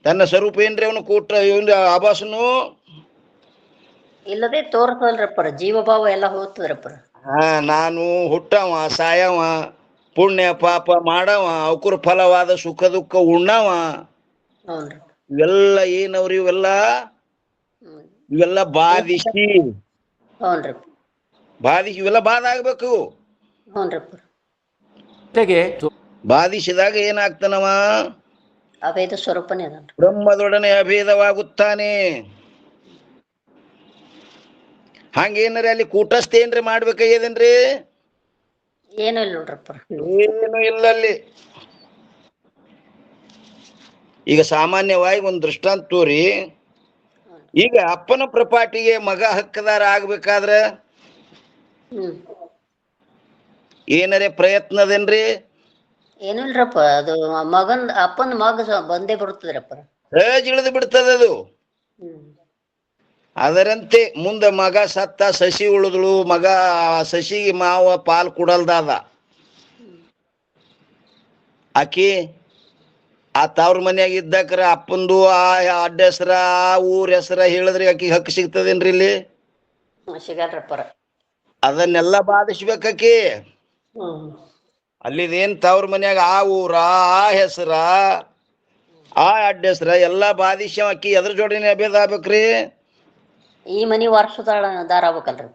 ತನ್ನ ಸ್ವರೂಪ ಏನ್ರಿ ಅವನು ಕೂಟ ಇವನ್ ಆಭಾಸನು ಇಲ್ಲದೆ ತೋರ್ತದಲ್ರಪ್ಪರ, ಜೀವಭಾವ ಎಲ್ಲ ಹೋಗ್ತದ್ರಪ್ಪರ. ನಾನು ಹುಟ್ಟವ ಸಾಯವ ಪುಣ್ಯ ಪಾಪ ಮಾಡವ ಅವಕುರ ಫಲವಾದ ಸುಖ ದುಃಖ ಉಣ್ಣವ ಹ್ಞೂನ್ರಿ. ಇವೆಲ್ಲ ಏನವ್ರಿ ಇವೆಲ್ಲ ಬಾಧಿಸಿ ಹ್ಞೂನ್ರಿ. ಇವೆಲ್ಲ ಬಾಧ ಆಗ್ಬೇಕು. ಹ್ಞೂನ್ರಿಪ್ಪ. ಬಾಧಿಸಿದಾಗ ಏನಾಗ್ತಾನವ? ಅಭೇದ ಸ್ವರೂಪನೇ ಅದನ್ರಿ. ಬ್ರಹ್ಮದೊಡನೆ ಅಭೇದವಾಗುತ್ತಾನೆ. ಹಂಗೇನ್ರಿ ಅಲ್ಲಿ ಕೂಟಸ್ಥ ಏನ್ರಿ ಮಾಡ್ಬೇಕಾಗ್ಯದೇನ್ರಿ? ಏನು ಇಲ್ಲ ನೋಡ್ರಪ್ಪ. ಏನು ಇಲ್ಲ ಅಲ್ಲಿ. ಈಗ ಸಾಮಾನ್ಯವಾಗಿ ಒಂದು ದೃಷ್ಟಾಂತ ತೋರಿ. ಈಗ ಅಪ್ಪನ ಪ್ರಪಾಟಿಗೆ ಮಗ ಹಕ್ಕದಾರ ಆಗ್ಬೇಕಾದ್ರ ಏನರೇ ಪ್ರಯತ್ನದೇನ್ರಿ? ಏನು ಇಲ್ರಪ್ಪ, ಅದು ಅಪ್ಪನ ಮಗ ಬಂದೇ ಬರುತ್ತದ್ರಪ್ಪ. ಸಹಜ ಇಳಿದು ಬಿಡ್ತದದು. ಅದರಂತೆ ಮುಂದೆ ಮಗ ಸತ್ತ, ಸಸಿ ಉಳಿದಳು, ಮಗ ಸಸಿಗೆ ಮಾವ ಪಾಲ್ ಕೊಡಲ್ದಾದ. ಆಕಿ ಆ ತವ್ರ ಮನ್ಯಾಗ ಇದ್ದಕ್ರ ಅಪ್ಪಂದು ಆ ಅಡ್ಡ ಹೆಸರ ಆ ಊರ ಹೆಸರ ಹೇಳಿದ್ರೆ ಆಕಿಗೆ ಹಕ್ಕು ಸಿಗ್ತದೇನ್ರಿ ಇಲ್ಲಿ? ಸಿಗಲ್ರಪ್ಪ. ಅದನ್ನೆಲ್ಲ ಬಾಧಿಸ್ಬೇಕಾಕಿ. ಅಲ್ಲಿದೇನ್ ತವ್ರ ಮನ್ಯಾಗ ಆ ಊರ ಆ ಹೆಸರ ಆ ಅಡ್ಡ ಹೆಸರ ಎಲ್ಲಾ ಬಾಧಿಸಿ ಅಕ್ಕಿ ಎದ್ರ ಜೋಡಿನೇ ಅಭೇದ ಆಗ್ಬೇಕ್ರಿ? ಈ ಮನಿ ವಾರಸುದಾರ ಆಗ್ಬೇಕಲ್ರಿ.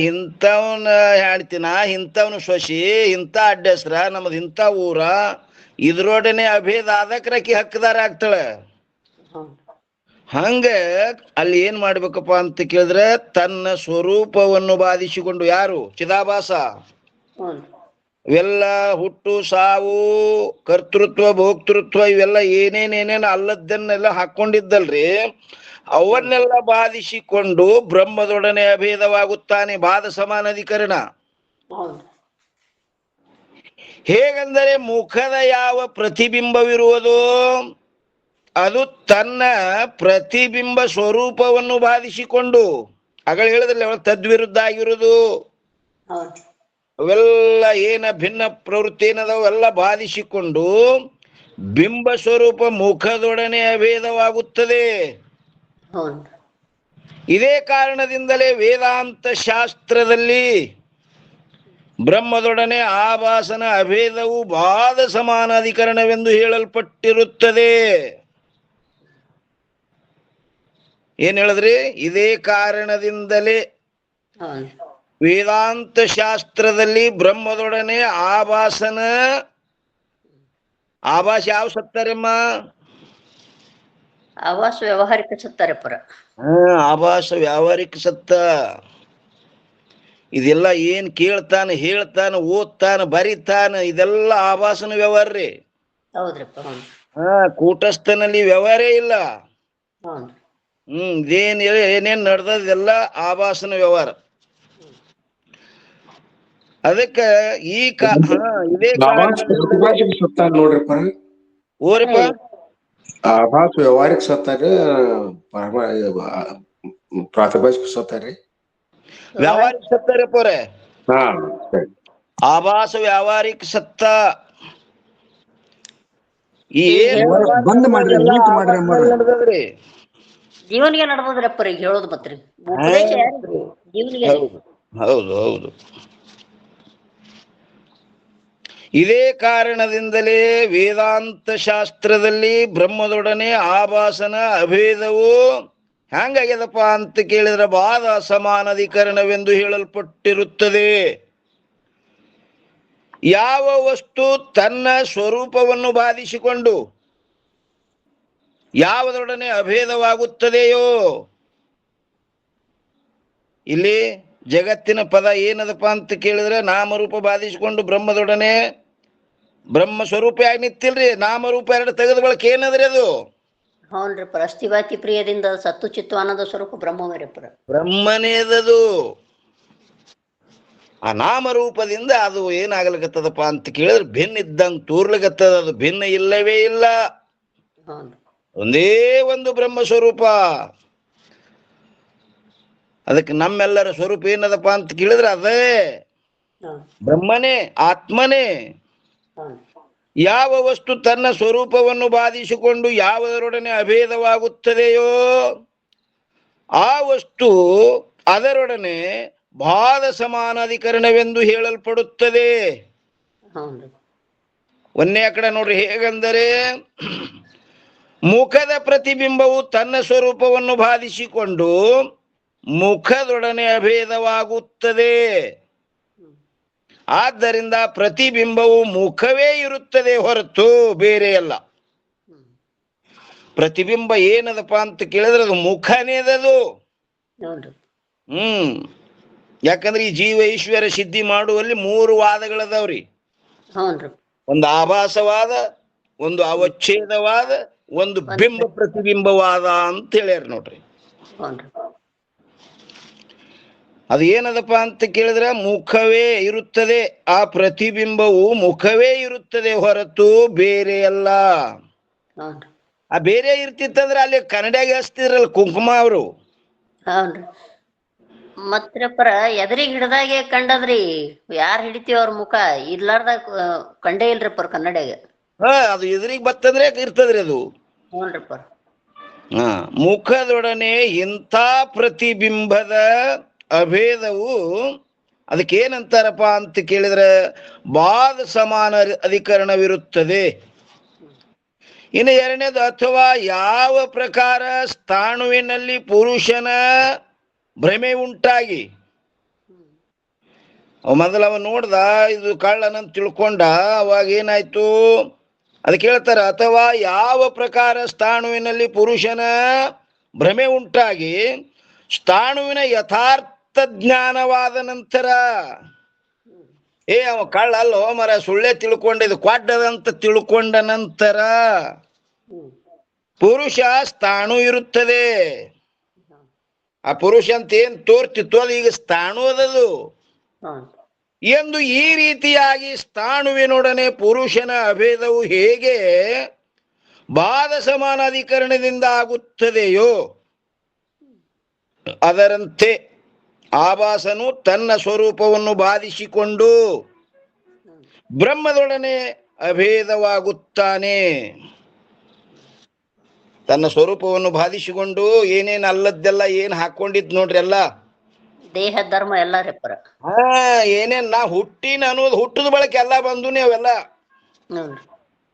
ಇಂಥವ್ನ ಹೇಳ್ತೀನ, ಇಂಥವ್ನು ಸೊಸಿ, ಇಂಥ ಅಡ್ಡ ಹೆಸರ ನಮ್ದು ಇಂಥ ಊರ, ಇದ್ರೊಡನೆ ಅಭೇದ ಆದಕ್ರ ಆಕಿ ಹಕ್ಕದಾರ ಆಗ್ತಾಳೆ. ಹಂಗ ಅಲ್ಲಿ ಏನ್ ಮಾಡ್ಬೇಕಪ್ಪ ಅಂತ ಕೇಳಿದ್ರೆ ತನ್ನ ಸ್ವರೂಪವನ್ನು ಬಾಧಿಸಿಕೊಂಡು, ಯಾರು? ಚಿದಾಭಾಸ. ಇವೆಲ್ಲ ಹುಟ್ಟು ಸಾವು ಕರ್ತೃತ್ವ ಭೋಕ್ತೃತ್ವ ಇವೆಲ್ಲ ಏನೇನೇನೇನು ಅಲ್ಲದನ್ನೆಲ್ಲ ಹಾಕೊಂಡಿದ್ದಲ್ರಿ, ಅವನ್ನೆಲ್ಲ ಬಾಧಿಸಿಕೊಂಡು ಬ್ರಹ್ಮದೊಡನೆ ಅಭೇದವಾಗುತ್ತಾನೆ. ಬಾಧ ಸಮಾನಾಧಿಕರಣ. ಹೇಗೆಂದರೆ ಮುಖದ ಯಾವ ಪ್ರತಿಬಿಂಬವಿರುವುದೋ ಅದು ತನ್ನ ಪ್ರತಿಬಿಂಬ ಸ್ವರೂಪವನ್ನು ಬಾಧಿಸಿಕೊಂಡು, ಅಗಳ ಹೇಳಿದ್ರಲ್ಲ ಅವಳು ತದ್ವಿರುದ್ಧ ಆಗಿರುವುದು, ಅವೆಲ್ಲ ಏನ ಭಿನ್ನ ಪ್ರವೃತ್ತಿ ಏನದವೆಲ್ಲ ಬಾಧಿಸಿಕೊಂಡು ಬಿಂಬ ಸ್ವರೂಪ ಮುಖದೊಡನೆ ಅಭೇದವಾಗುತ್ತದೆ. ಇದೇ ಕಾರಣದಿಂದಲೇ ವೇದಾಂತ ಶಾಸ್ತ್ರದಲ್ಲಿ ಬ್ರಹ್ಮದೊಡನೆ ಆಭಾಸನ ಅಭೇದವು ಬಾಧ ಸಮಾನಾಧಿಕರಣವೆಂದು ಹೇಳಲ್ಪಟ್ಟಿರುತ್ತದೆ. ಏನ್ ಹೇಳಿದ್ರಿ? ಇದೇ ಕಾರಣದಿಂದಲೇ ವೇದಾಂತ ಶಾಸ್ತ್ರದಲ್ಲಿ ಬ್ರಹ್ಮದೊಡನೆ ಆಭಾಸ ಯಾವ ಸತ್ತಾರಮ್ಮ? ಆಭಾಸ ವ್ಯಾವಹಾರಿಕ ಸತ್ತಾರಪ್ಪರ. ಆಭಾಸ ವ್ಯಾವಹಾರಿಕ ಸತ್ತ. ಇದೆಲ್ಲ ಏನ್ ಕೇಳ್ತಾನ, ಹೇಳ್ತಾನ, ಓದ್ತಾನ, ಬರಿತಾನ, ಇದೆಲ್ಲ ಆಭಾಸನ ವ್ಯವಹಾರ ರೀ. ಹೌದ್ರಪ್ಪ. ಕೂಟಸ್ಥನಲ್ಲಿ ವ್ಯವಹಾರೇ ಇಲ್ಲ. ಏನೇನ್ ನಡೆದದೆಲ್ಲ ಆಭಾಸನ ವ್ಯವಹಾರ. ಅದಕ್ಕ ಈ ಇದೇ ನೋಡ್ರಿಪ್ಪ, ಓರಿಪ್ಪ ಆಭಾಸ ವ್ಯವಹಾರಿಕ ಸತ್ತಾರ, ಪ್ರಾತಿಭಾಷಿಕ ಸತ್ತಾರಿ. ವ್ಯಾವಹಾರಿಕ ಸತ್ತಾರಪ್ಪ ಅವ್ರೆ. ಆಭಾಸ ವ್ಯಾವಹಾರಿಕ ಸತ್ತ. ಬಂದ್ ಮಾಡ್ರಿ, ನಡೆದದ್ರಿ. ಜೀವನಿಗೆ ನಡೆದದ್ರಪ್ಪ ಈಗ ಹೇಳೋದು ಮತ್ರಿ. ಉಪದೇಶ ಜೀವನಿಗೆ. ಹೌದು ಹೌದು. ಇದೇ ಕಾರಣದಿಂದಲೇ ವೇದಾಂತ ಶಾಸ್ತ್ರದಲ್ಲಿ ಬ್ರಹ್ಮದೊಡನೆ ಆಭಾಸನ ಅಭೇದವು ಹೆಂಗಾಗ್ಯದಪ್ಪ ಅಂತ ಕೇಳಿದ್ರೆ ಬಾಧ ಸಮಾನಾಧಿಕರಣವೆಂದು ಹೇಳಲ್ಪಟ್ಟಿರುತ್ತದೆ. ಯಾವ ವಸ್ತು ತನ್ನ ಸ್ವರೂಪವನ್ನು ಬಾಧಿಸಿಕೊಂಡು ಯಾವುದರೊಡನೆ ಅಭೇದವಾಗುತ್ತದೆಯೋ, ಇಲ್ಲಿ ಜಗತ್ತಿನ ಪದ ಏನದಪ್ಪ ಅಂತ ಕೇಳಿದ್ರೆ ನಾಮರೂಪ ಬಾಧಿಸಿಕೊಂಡು ಬ್ರಹ್ಮದೊಡನೆ ಬ್ರಹ್ಮ ಸ್ವರೂಪ ಆಗಿ ನಿಂತಿಲ್ರಿ. ನಾಮರೂಪ ಎರಡು ತೆಗೆದ ಬಳಕೆ ಏನದ್ರಿ ಅದು? ಹೌನ್ರಿಪ್ಪ. ಅಸ್ಥಿವಾತಿ ಪ್ರಿಯದಿಂದ ಸತ್ತು ಚಿತ್ತು ಆನಂದ ಸ್ವರೂಪ ಬ್ರಹ್ಮವೇರಪ್ಪರ. ಬ್ರಹ್ಮನೇದದು. ಆ ನಾಮರೂಪದಿಂದ ಅದು ಏನಾಗ್ಲಿಕತ್ತದಪ್ಪ ಅಂತ ಕೇಳಿದ್ರೆ ಭಿನ್ನ ಇದ್ದಂಗೆ ತೋರ್ಲಿಕತ್ತದ. ಅದು ಭಿನ್ನ ಇಲ್ಲವೇ ಇಲ್ಲ, ಹೌದು. ಒಂದೇ ಒಂದು ಬ್ರಹ್ಮ ಸ್ವರೂಪ. ಅದಕ್ಕೆ ನಮ್ಮೆಲ್ಲರ ಸ್ವರೂಪ ಏನದಪ್ಪ ಅಂತ ಕೇಳಿದ್ರೆ ಅದೇ ಹೌದು. ಬ್ರಹ್ಮನೇ, ಆತ್ಮನೇ. ಹೌದು. ಯಾವ ವಸ್ತು ತನ್ನ ಸ್ವರೂಪವನ್ನು ಬಾಧಿಸಿಕೊಂಡು ಯಾವುದರೊಡನೆ ಅಭೇದವಾಗುತ್ತದೆಯೋ ಆ ವಸ್ತು ಅದರೊಡನೆ ಬಾಧ ಸಮಾನಾಧಿಕರಣವೆಂದು ಹೇಳಲ್ಪಡುತ್ತದೆ. ಹೌದು. ಒಂದೇ ಕಡೆ ನೋಡ್ರಿ, ಹೇಗಂದರೆ ಮುಖದ ಪ್ರತಿಬಿಂಬವು ತನ್ನ ಸ್ವರೂಪವನ್ನು ಬಾಧಿಸಿಕೊಂಡು ಮುಖದೊಡನೆ ಅಭೇದವಾಗುತ್ತದೆ. ಆದ್ದರಿಂದ ಪ್ರತಿಬಿಂಬವು ಮುಖವೇ ಇರುತ್ತದೆ ಹೊರತು ಬೇರೆಯಲ್ಲ. ಪ್ರತಿಬಿಂಬ ಏನದಪ್ಪ ಅಂತ ಕೇಳಿದ್ರೆ ಅದು ಮುಖನೇದದು. ಹೌದು. ಯಾಕಂದ್ರೆ ಈ ಜೀವ ಈಶ್ವರ ಸಿದ್ಧಿ ಮಾಡುವಲ್ಲಿ 3 ವಾದಗಳದಾವ್ರಿ. ಹೌದು. ಒಂದು ಆಭಾಸವಾದ, ಒಂದು ಅವಚ್ಛೇದವಾದ, ಒಂದು ಬಿಂಬ ಪ್ರತಿಬಿಂಬವಾದ ಅಂತ ಹೇಳ್ಯಾರ ನೋಡ್ರಿ. ಹೌದು. ಅದು ಏನದಪ್ಪ ಅಂತ ಕೇಳಿದ್ರೆ ಮುಖವೇ ಇರುತ್ತದೆ, ಆ ಪ್ರತಿಬಿಂಬವು ಮುಖವೇ ಇರುತ್ತದೆ ಹೊರತು ಬೇರೆ ಅಲ್ಲ. ಹೌದು. ಆ ಬೇರೆ ಇರ್ತಿತ್ತಂದ್ರೆ ಅಲ್ಲಿ ಕನ್ನಡಿಯಾಗ ಹಚ್ತಿದ್ರಲ್ಲ ಕುಂಕುಮ ಅವರು. ಹೌದ್ರಿ. ಮತ್ರಪ್ಪರ ಎದರಿಗ್ ಹಿಡ್ದಾಗೆ ಕಂಡದ್ರಿ, ಯಾರ್ ಹಿಡಿತೀವ ಅವ್ರ ಮುಖ ಇರ್ಲಾರ್ದಾಗ ಕಂಡೇ ಇಲ್ರಿಪ್ಪರ್ ಕನ್ನಡಿಯಾಗ. ಅದು ಎದುರಿಗೆ ಬತ್ತಂದ್ರೆ ಇರ್ತದ್ರಿ ಅದು. ಹ್ಞೂನ್ರಿಪ್ಪ. ಮುಖದೊಡನೆ ಇಂಥ ಪ್ರತಿಬಿಂಬದ ಅಭೇದವು ಅದಕ್ಕೇನಂತಾರಪ್ಪ ಅಂತ ಕೇಳಿದ್ರೆ ಬಾಧ ಸಮಾನ ಅಧಿಕರಣವಿರುತ್ತದೆ. ಇನ್ನು ಎರಡನೇದು, ಅಥವಾ ಯಾವ ಪ್ರಕಾರ ಸ್ಥಾಣುವಿನಲ್ಲಿ ಪುರುಷನ ಭ್ರಮೆ ಉಂಟಾಗಿ ಮೊದಲವ ನೋಡ್ದ ಇದು ಕಳ್ಳನಂತ ತಿಳ್ಕೊಂಡ, ಅವಾಗ ಏನಾಯ್ತು ಅದಕ್ಕೆ ಹೇಳ್ತಾರ, ಅಥವಾ ಯಾವ ಪ್ರಕಾರ ಸ್ಥಾಣುವಿನಲ್ಲಿ ಪುರುಷನ ಭ್ರಮೆ ಉಂಟಾಗಿ ಸ್ಥಾಣುವಿನ ಯಥಾರ್ಥ ಜ್ಞಾನವಾದ ನಂತರ, ಅವ ಕಳ್ಳ ಅಲ್ಲೋ ಮರ ಸುಳ್ಳೆ ತಿಳ್ಕೊಂಡಿದ್ದು ಕ್ವಾಡ್ಡದಂತ ತಿಳ್ಕೊಂಡ ನಂತರ ಪುರುಷ ಸ್ಥಾಣು ಇರುತ್ತದೆ. ಆ ಪುರುಷ ಅಂತ ಏನ್ ತೋರ್ತಿತ್ತು ಅದು ಈಗ ಸ್ಥಾಣು ಅದದು ಎಂದು ಈ ರೀತಿಯಾಗಿ ಸ್ಥಾಣುವಿನೊಡನೆ ಪುರುಷನ ಅಭೇದವು ಹೇಗೆ ಬಾಧ ಸಮಾನಾಧಿಕರಣದಿಂದ ಆಗುತ್ತದೆಯೋ ಅದರಂತೆ ಆಭಾಸನು ತನ್ನ ಸ್ವರೂಪವನ್ನು ಬಾಧಿಸಿಕೊಂಡು ಬ್ರಹ್ಮದೊಡನೆ ಅಭೇದವಾಗುತ್ತಾನೆ. ತನ್ನ ಸ್ವರೂಪವನ್ನು ಬಾಧಿಸಿಕೊಂಡು ಏನೇನು ಅಲ್ಲದ್ದೆಲ್ಲ ಏನ್ ಹಾಕೊಂಡಿದ್ ನೋಡ್ರಿ ಎಲ್ಲ ದೇಹ ಧರ್ಮ ಎಲ್ಲ ರೆಪ್ಪರ. ಏನೇನ್ ನಾ ಹುಟ್ಟಿನ ಅನ್ನೋದು ಹುಟ್ಟದ ಬಳಕೆ ಎಲ್ಲ ಬಂದುನೇ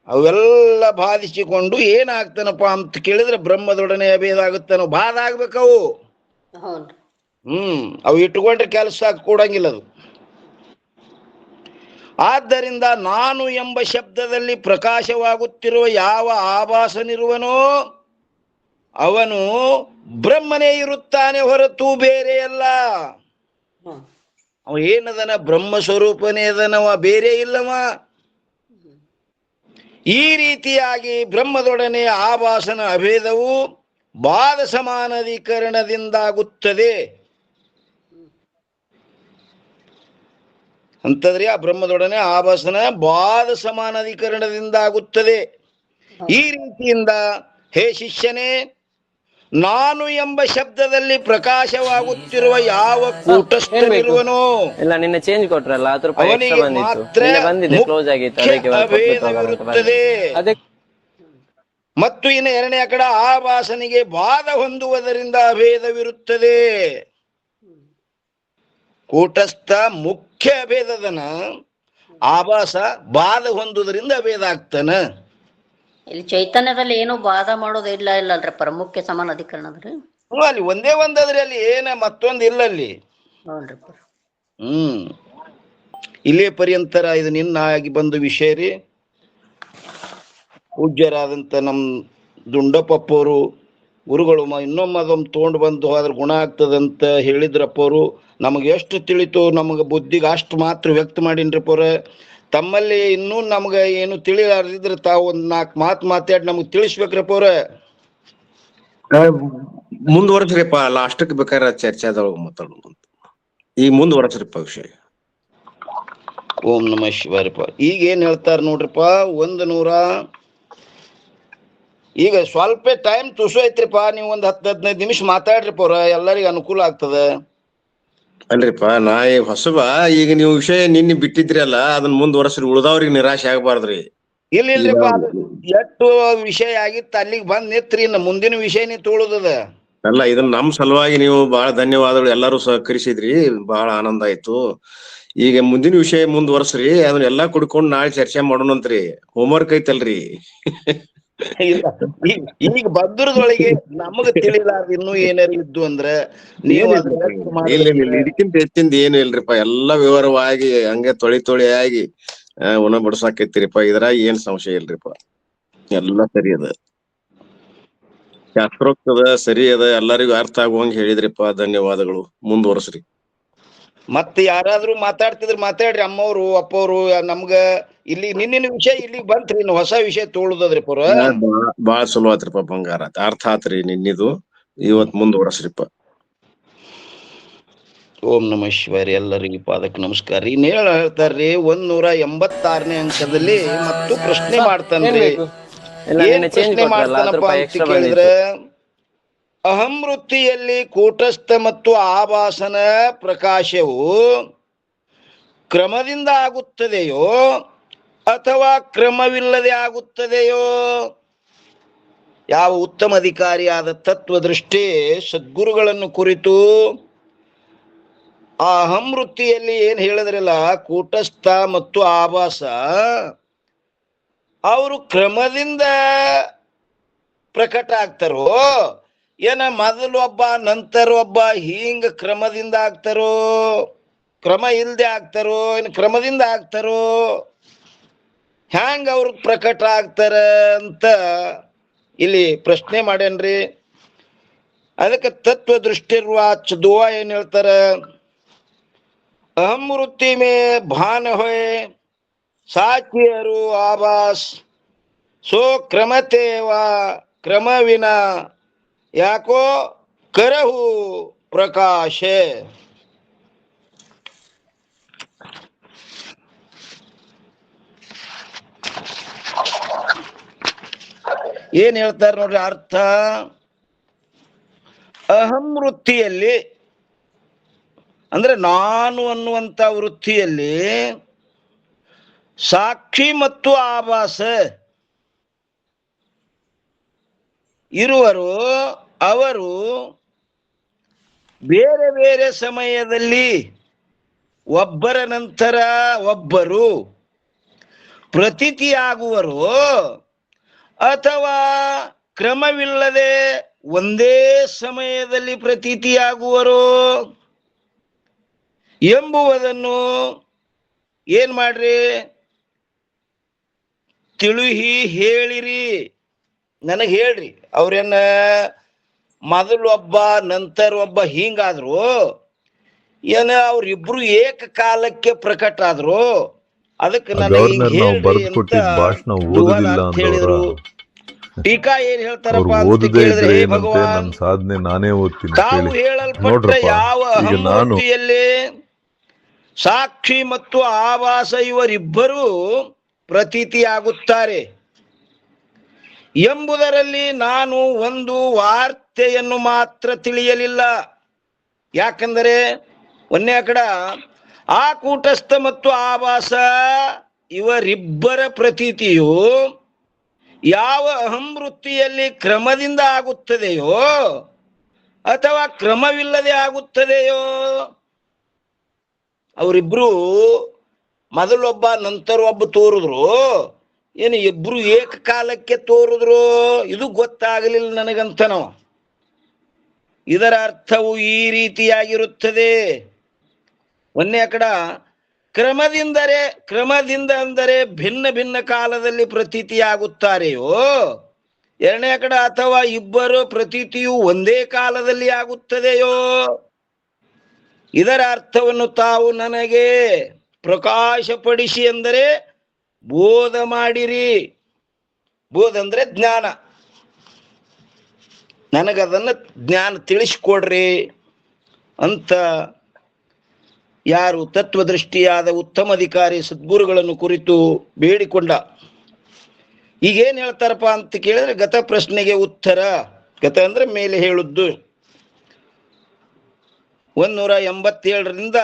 ಅವೆಲ್ಲ ಬಾಧಿಸಿಕೊಂಡು ಏನಾಗ್ತಾನಪ್ಪ ಅಂತ ಕೇಳಿದ್ರೆ ಬ್ರಹ್ಮದೊಡನೆ ಅಭೇದ ಆಗುತ್ತಾನೋ, ಬಾಧ ಆಗ್ಬೇಕವು. ಅವು ಇಟ್ಟುಕೊಂಡ್ರೆ ಕೆಲಸ ಕೊಡಂಗಿಲ್ಲ ಅದು. ಆದ್ದರಿಂದ ನಾನು ಎಂಬ ಶಬ್ದದಲ್ಲಿ ಪ್ರಕಾಶವಾಗುತ್ತಿರುವ ಯಾವ ಆಭಾಸನಿರುವನೋ ಅವನು ಬ್ರಹ್ಮನೇ ಇರುತ್ತಾನೆ ಹೊರತು ಬೇರೆ ಅಲ್ಲ. ಅವ ಏನದನ ಬ್ರಹ್ಮ ಸ್ವರೂಪನೇ ಅದನವ, ಬೇರೆ ಇಲ್ಲವ. ಈ ರೀತಿಯಾಗಿ ಬ್ರಹ್ಮದೊಡನೆ ಆಭಾಸನ ಅಭೇದವು ಬಾಧ ಸಮಾನಾಧಿಕರಣದಿಂದಾಗುತ್ತದೆ ಅಂತಂದ್ರೆ ಆ ಬ್ರಹ್ಮದೊಡನೆ ಆಭಾಸನ ಬಾಧ ಸಮಾನಾಧಿಕರಣದಿಂದಾಗುತ್ತದೆ. ಈ ರೀತಿಯಿಂದ ಹೇ ಶಿಷ್ಯನೇ, ನಾನು ಎಂಬ ಶಬ್ದದಲ್ಲಿ ಪ್ರಕಾಶವಾಗುತ್ತಿರುವ ಯಾವ ಕೂಟಸ್ಥನಿರುವನೋ ಅವನಿಗೆ ಮಾತ್ರ ಮುಖ್ಯ ಅಭೇದವಿರುತ್ತದೆ. ಮತ್ತು ಇನ್ನು ಎರಡನೇ ಕಡೆ ಆಭಾಸನಿಗೆ ಬಾಧ ಹೊಂದುವುದರಿಂದ ಅಭೇದವಿರುತ್ತದೆ. ಕೂಟಸ್ಥ ಮುಖ್ಯ ಅಭೇದದನ, ಆಭಾಸ ಬಾಧ ಹೊಂದುವುದರಿಂದ ಅಭೇದ ಆಗ್ತಾನ. ಇಲ್ಲಿ ಚೈತನ್ಯದಲ್ಲಿ ಏನು ಬಾಧ ಮಾಡೋದು ಇಲ್ಲಲ್ರಿ ಪ್ರಮುಖ ಸಮಾನ ಅಧಿಕರಣದ್ರಿ. ಅಲ್ಲಿ ಒಂದೇ ಒಂದದ್ರಿ, ಅಲ್ಲಿ ಏನ ಮತ್ತೊಂದು ಇಲ್ಲ ಅಲ್ಲಿ. ಇಲ್ಲೇ ಪರ್ಯಂತರ ಇದು ನಿನ್ನ ಆಗಿ ಬಂದ ವಿಷಯ ರೀ. ಪೂಜ್ಯರಾದಂತ ನಮ್ ದುಂಡಪ್ಪವರು ಗುರುಗಳು ಇನ್ನೊಮ್ಮದೊಮ್ಮೆ ತಗೊಂಡು ಬಂದು ಅದ್ರ ಗುಣ ಆಗ್ತದಂತ ಹೇಳಿದ್ರಪ್ಪವರು. ನಮಗೆ ಎಷ್ಟು ತಿಳಿತು ನಮಗೆ ಬುದ್ಧಿಗೆ ಅಷ್ಟು ಮಾತ್ರ ವ್ಯಕ್ತ ಮಾಡಿನ್ರಿಪ್ಪವ್ರ. ತಮ್ಮಲ್ಲಿ ಇನ್ನೂ ನಮ್ಗೆ ಏನು ತಿಳಿಲಾರ್ದಿದ್ರೆ ತಾವು ಒಂದ್ 4 ಮಾತು ಮಾತಾಡಿ ನಮಗ್ ತಿಳಿಸ್ಬೇಕ್ರಪ್ಪವ್ರ. ಮುಂದುವರೆಸ್ರಿಪ್ಪ, ಲಾಸ್ಟಕ್ಕೆ ಬೇಕಾದ್ರೆ ಚರ್ಚೆ ಅದೊಳಗೆ ಮಾತಾಡೋದು. ಈಗ ಮುಂದುವರೆಸ್ರಿಪ್ಪ ವಿಷಯ. ಓಂ ನಮಃ ಶಿವಾಯಪ್ಪ. ಈಗ ಏನ್ ಹೇಳ್ತಾರ ನೋಡ್ರಿಪ್ಪ, 100 ಈಗ ಸ್ವಲ್ಪ ಟೈಮ್ ತುಸು ಐತ್ರಿಪ್ಪ, ನೀವು ಒಂದ್ 10-15 ನಿಮಿಷ ಮಾತಾಡ್ರಿಪ್ಪ ಅವ್ರ, ಎಲ್ಲರಿಗೂ ಅನುಕೂಲ ಆಗ್ತದ. ಅಲ್ರಿಪ್ಪ ನಾ ಈ ಹೊಸಬ, ಈಗ ನೀವು ವಿಷಯ ನಿನ್ನೆ ಬಿಟ್ಟಿದ್ರಿ ಅಲ್ಲ, ಅದನ್ನ ಮುಂದುವರ್ಸ್ರಿ, ಉಳ್ದವ್ರಿಗೆ ನಿರಾಶೆ ಆಗ್ಬಾರ್ದ್ರಿ. ಇಲ್ರಿಪ್ಪ, ಅದು ಎಷ್ಟು ವಿಷಯ ಆಗಿತ್ತು ಅಲ್ಲಿಗೆ ಬಂದ್ ನಿತ್ರಿ, ಇನ್ನು ಮುಂದಿನ ವಿಷಯನೇ ತೋಳುದದ. ಅಲ್ಲ, ಇದನ್ನ ನಮ್ ಸಲುವಾಗಿ ನೀವು ಬಹಳ ಧನ್ಯವಾದಗಳು, ಎಲ್ಲರೂ ಸಹಕರಿಸಿದ್ರಿ, ಬಹಳ ಆನಂದ ಆಯ್ತು. ಈಗ ಮುಂದಿನ ವಿಷಯ ಮುಂದುವರ್ಸ್ರಿ, ಅದನ್ನ ಎಲ್ಲಾ ಕುಡ್ಕೊಂಡ್ ನಾಳೆ ಚರ್ಚೆ ಮಾಡೋಣಂತ್ರಿ. ಹೋಮ್ವರ್ಕ್ ಐತಲ್ರಿ. ಇಲ್ಲ, ಈಗ ಬದ್ರದೊಳಗೆ ನಮಗ ತಿಳಿಲಾರ್ದ ಇನ್ನೂ ಏನಾರು ಇದ್ದು ಅಂದ್ರ ನೀವು ಇದಕ್ಕಿಂತ ಹೆಚ್ಚಿಂದ ಏನು ಇಲ್ರಿಪ್ಪ, ಎಲ್ಲಾ ವಿವರವಾಗಿ ಹಂಗೆ ತೊಳಿ ಆಗಿ ಉಣ ಬಡ್ಸಾಕೈತಿರಿಪ್ಪ, ಇದ್ರಾಗ ಏನ್ ಸಂಶಯ ಇಲ್ರಿಪ್ಪ, ಎಲ್ಲಾ ಸರಿ ಅದ, ಶಾಸ್ತ್ರೋಕ್ತದ, ಸರಿ ಅದ, ಎಲ್ಲರಿಗೂ ಅರ್ಥ ಆಗುವಂಗ ಹೇಳಿದ್ರಿಪ್ಪ. ಧನ್ಯವಾದಗಳು, ಮುಂದುವರ್ಸ್ರಿ. ಮತ್ತೆ ಯಾರಾದ್ರೂ ಮಾತಾಡ್ತಿದ್ರ ಮಾತಾಡ್ರಿ, ಅಮ್ಮವ್ರು ಅಪ್ಪವ್ರು. ನಮ್ಗ ಇಲ್ಲಿ ನಿನ್ನಿನ ವಿಷಯ ಇಲ್ಲಿಗೆ ಬಂತ್ರಿ, ಇನ್ನು ಹೊಸ ವಿಷಯ ತೋಳುದದ್ರಿ ಪುರ. ಬಾಳ ಚಲೋ ಆತ್ರಿಪ್ಪ, ಬಂಗಾರ ಅರ್ಥ ಆತ್ರಿ ನಿನ್ನಿದು, ಇವತ್ ಮುಂದುವರ್ಸ್ರಿಪ್ಪ. ಓಂ ನಮಃ ಶಿವಾಯ. ಎಲ್ಲರಿಗೂ ಪಾದಕ್ಕೆ ನಮಸ್ಕಾರ. ಇನ್ನೇಳ ಹೇಳ್ತಾರ್ರಿ, 186ನೇ ಅಂಕದಲ್ಲಿ ಮತ್ತು ಪ್ರಶ್ನೆ ಮಾಡ್ತಾನ್ರಿ. ಏನ್ ಪ್ರಶ್ನೆ ಮಾಡ್ತಾನಪ್ಪ ಅಂತ ಕೇಳಿದ್ರೆ, ಅಹಂ ವೃತ್ತಿಯಲ್ಲಿ ಕೂಟಸ್ಥ ಮತ್ತು ಆಭಾಸನ ಪ್ರಕಾಶವು ಕ್ರಮದಿಂದ ಆಗುತ್ತದೆಯೋ ಅಥವಾ ಕ್ರಮವಿಲ್ಲದೆ ಆಗುತ್ತದೆಯೋ? ಯಾವ ಉತ್ತಮ ಅಧಿಕಾರಿಯಾದ ತತ್ವದೃಷ್ಟಿ ಸದ್ಗುರುಗಳನ್ನು ಕುರಿತು ಆ ಅಹಂ ವೃತ್ತಿಯಲ್ಲಿ ಏನ್ ಹೇಳಿದ್ರಲ್ಲ, ಕೂಟಸ್ಥ ಮತ್ತು ಆಭಾಸ, ಅವರು ಕ್ರಮದಿಂದ ಪ್ರಕಟ ಆಗ್ತಾರೋ ಏನ ಮೊದಲು ಒಬ್ಬ ನಂತರ ಒಬ್ಬ ಹಿಂಗ ಕ್ರಮದಿಂದ ಆಗ್ತಾರೋ, ಕ್ರಮ ಇಲ್ದೆ ಆಗ್ತಾರೋ, ಏನ್ ಕ್ರಮದಿಂದ ಆಗ್ತಾರೋ, ಹ್ಯಾಂಗ ಅವ್ರ ಪ್ರಕಟ ಆಗ್ತಾರ ಅಂತ ಇಲ್ಲಿ ಪ್ರಶ್ನೆ ಮಾಡ್ಯಾನ್ರಿ. ಅದಕ್ಕೆ ತತ್ವ ದೃಷ್ಟಿರ್ವಾಚ್ ದುವಾ ಏನ್ ಹೇಳ್ತಾರ, ಅಹಂ ವೃತ್ತಿ ಮೇ ಭಾನ ಹೋಯ್ ಸಾಚಿಯರು ಆಭಾಸ್ ಸೋ ಕ್ರಮತೇವ ಕ್ರಮವಿನ ಯಾಕೋ ಕರಹು ಪ್ರಕಾಶ. ಏನ್ ಹೇಳ್ತಾರ ನೋಡ್ರಿ ಅರ್ಥ. ಅಹಂ ವೃತ್ತಿಯಲ್ಲಿ ಅಂದ್ರೆ ನಾನು ಅನ್ನುವಂತ ವೃತ್ತಿಯಲ್ಲಿ ಸಾಕ್ಷಿ ಮತ್ತು ಆಭಾಸ ಇರುವರು. ಅವರು ಬೇರೆ ಬೇರೆ ಸಮಯದಲ್ಲಿ ಒಬ್ಬರ ನಂತರ ಒಬ್ಬರು ಪ್ರತೀತಿಯಾಗುವರು ಅಥವಾ ಕ್ರಮವಿಲ್ಲದೆ ಒಂದೇ ಸಮಯದಲ್ಲಿ ಪ್ರತೀತಿಯಾಗುವರು ಎಂಬುವುದನ್ನು ಏನ್ ಮಾಡ್ರಿ, ತಿಳುಹಿ ಹೇಳಿರಿ, ನನಗೆ ಹೇಳ್ರಿ. ಅವ್ರೇನ ಮೊದಲು ಒಬ್ಬ ನಂತರ ಒಬ್ಬ ಹಿಂಗಾದ್ರು, ಏನ ಅವ್ರಿಬ್ರು ಏಕಕಾಲಕ್ಕೆ ಪ್ರಕಟ ಆದ್ರು, ಅದಕ್ಕೆ ನನಗೆ ಹೇಳ್ರಿ ಅಂತ ಹೇಳಿದ್ರು. ಟೀಕಾ ಏನ್ ಹೇಳ್ತಾರಪ್ಪ ಅಂತ ಕೇಳಿದ್ರೆ, ಹೇ ಭಗವಾನ್, ತಾವು ಹೇಳಲ್ಪಟ್ಟ ಯಾವ ಅಹಂವೃತ್ತಿಯಲ್ಲಿ ಸಾಕ್ಷಿ ಮತ್ತು ಆಭಾಸ ಇವರಿಬ್ಬರು ಪ್ರತೀತಿಯಾಗುತ್ತಾರೆ ಎಂಬುದರಲ್ಲಿ ನಾನು ಒಂದು ವಾರ್ತೆಯನ್ನು ಮಾತ್ರ ತಿಳಿಯಲಿಲ್ಲ. ಯಾಕಂದರೆ ಒಂದೇ ಕಡ ಆ ಕೂಟಸ್ಥ ಮತ್ತು ಆಭಾಸ ಇವರಿಬ್ಬರ ಪ್ರತೀತಿಯು ಯಾವ ಅಹಂ ವೃತ್ತಿಯಲ್ಲಿ ಕ್ರಮದಿಂದ ಆಗುತ್ತದೆಯೋ ಅಥವಾ ಕ್ರಮವಿಲ್ಲದೆ ಆಗುತ್ತದೆಯೋ. ಅವರಿಬ್ರು ಮೊದಲೊಬ್ಬ ನಂತರ ಒಬ್ಬ ತೋರಿದ್ರು, ಏನು ಇಬ್ರು ಏಕಕಾಲಕ್ಕೆ ತೋರಿದ್ರು, ಇದು ಗೊತ್ತಾಗಲಿಲ್ಲ ನನಗಂತ ನಾವು. ಇದರ ಅರ್ಥವು ಈ ರೀತಿಯಾಗಿರುತ್ತದೆ. ಒಂದೇ ಕಡ ಕ್ರಮದಿಂದ ಅಂದರೆ ಭಿನ್ನ ಭಿನ್ನ ಕಾಲದಲ್ಲಿ ಪ್ರತೀತಿಯಾಗುತ್ತಾರೆಯೋ, ಎರಡನೇ ಕಡ ಅಥವಾ ಇಬ್ಬರು ಪ್ರತೀತಿಯು ಒಂದೇ ಕಾಲದಲ್ಲಿ ಆಗುತ್ತದೆಯೋ. ಇದರ ಅರ್ಥವನ್ನು ತಾವು ನನಗೆ ಪ್ರಕಾಶಪಡಿಸಿ ಅಂದರೆ ಬೋಧ ಮಾಡಿರಿ. ಬೋಧ ಅಂದ್ರೆ ಜ್ಞಾನ, ನನಗದನ್ನು ಜ್ಞಾನ ತಿಳಿಸ್ಕೊಡ್ರಿ ಅಂತ ಯಾರು ತತ್ವದೃಷ್ಟಿಯಾದ ಉತ್ತಮ ಅಧಿಕಾರಿ ಸದ್ಗುರುಗಳನ್ನು ಕುರಿತು ಬೇಡಿಕೊಂಡ. ಈಗೇನ್ ಹೇಳ್ತಾರಪ್ಪ ಅಂತ ಕೇಳಿದ್ರೆ ಗತ ಪ್ರಶ್ನೆಗೆ ಉತ್ತರ. ಗತ ಅಂದ್ರೆ ಮೇಲೆ ಹೇಳುದ್ದು. 187ರಿಂದ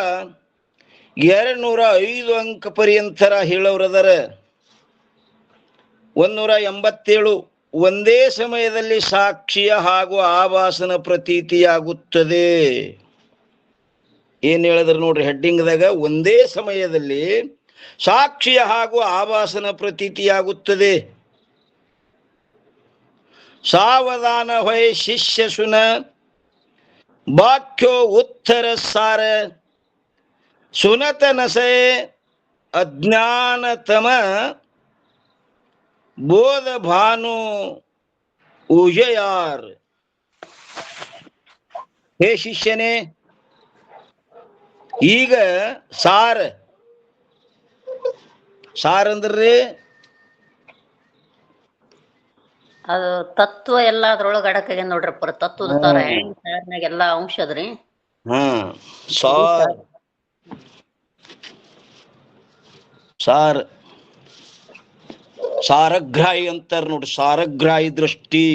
205 ಅಂಕ ಪರ್ಯಂತರ ಹೇಳೋರದರ. 187 ಒಂದೇ ಸಮಯದಲ್ಲಿ ಸಾಕ್ಷಿಯ ಹಾಗೂ ಆಭಾಸನ ಪ್ರತೀತಿಯಾಗುತ್ತದೆ. ಏನ್ ಹೇಳಿದ್ರು ನೋಡ್ರಿ ಹೆಡ್ಡಿಂಗ್ದಾಗ, ಒಂದೇ ಸಮಯದಲ್ಲಿ ಸಾಕ್ಷಿಯ ಹಾಗೂ ಆಭಾಸನ ಪ್ರತೀತಿಯಾಗುತ್ತದೆ. ಸಾವಧಾನ ಹೊಯ್ ಶಿಷ್ಯ ಸುನ ಬಾಕ್ಯೋ ಉತ್ತರ ಸಾರ ಸುನತ ನಸೆ ಅಜ್ಞಾನತಮ ಬೋಧ ಭಾನು ಉಜಯಾರ್. ಹೇ ಶಿಷ್ಯನೇ, ಈಗ ಸಾರ್ ಅಂದ್ರಿ ಅದು ತತ್ವ ಎಲ್ಲಾ ಅದ್ರೊಳಗ ಅಡಕಾಗ್ಯದ ನೋಡ್ರಪ್ಪ. ತತ್ವದ ತರ ಸಾರ್ನಾಗ ಎಲ್ಲಾ ಅಂಶ ಅದ್ರಿ. ಸಾರಗ್ರಾಹಿ ಅಂತಾರ ನೋಡ್ರಿ, ಸಾರಗ್ರಾಹಿ ದೃಷ್ಟಿ.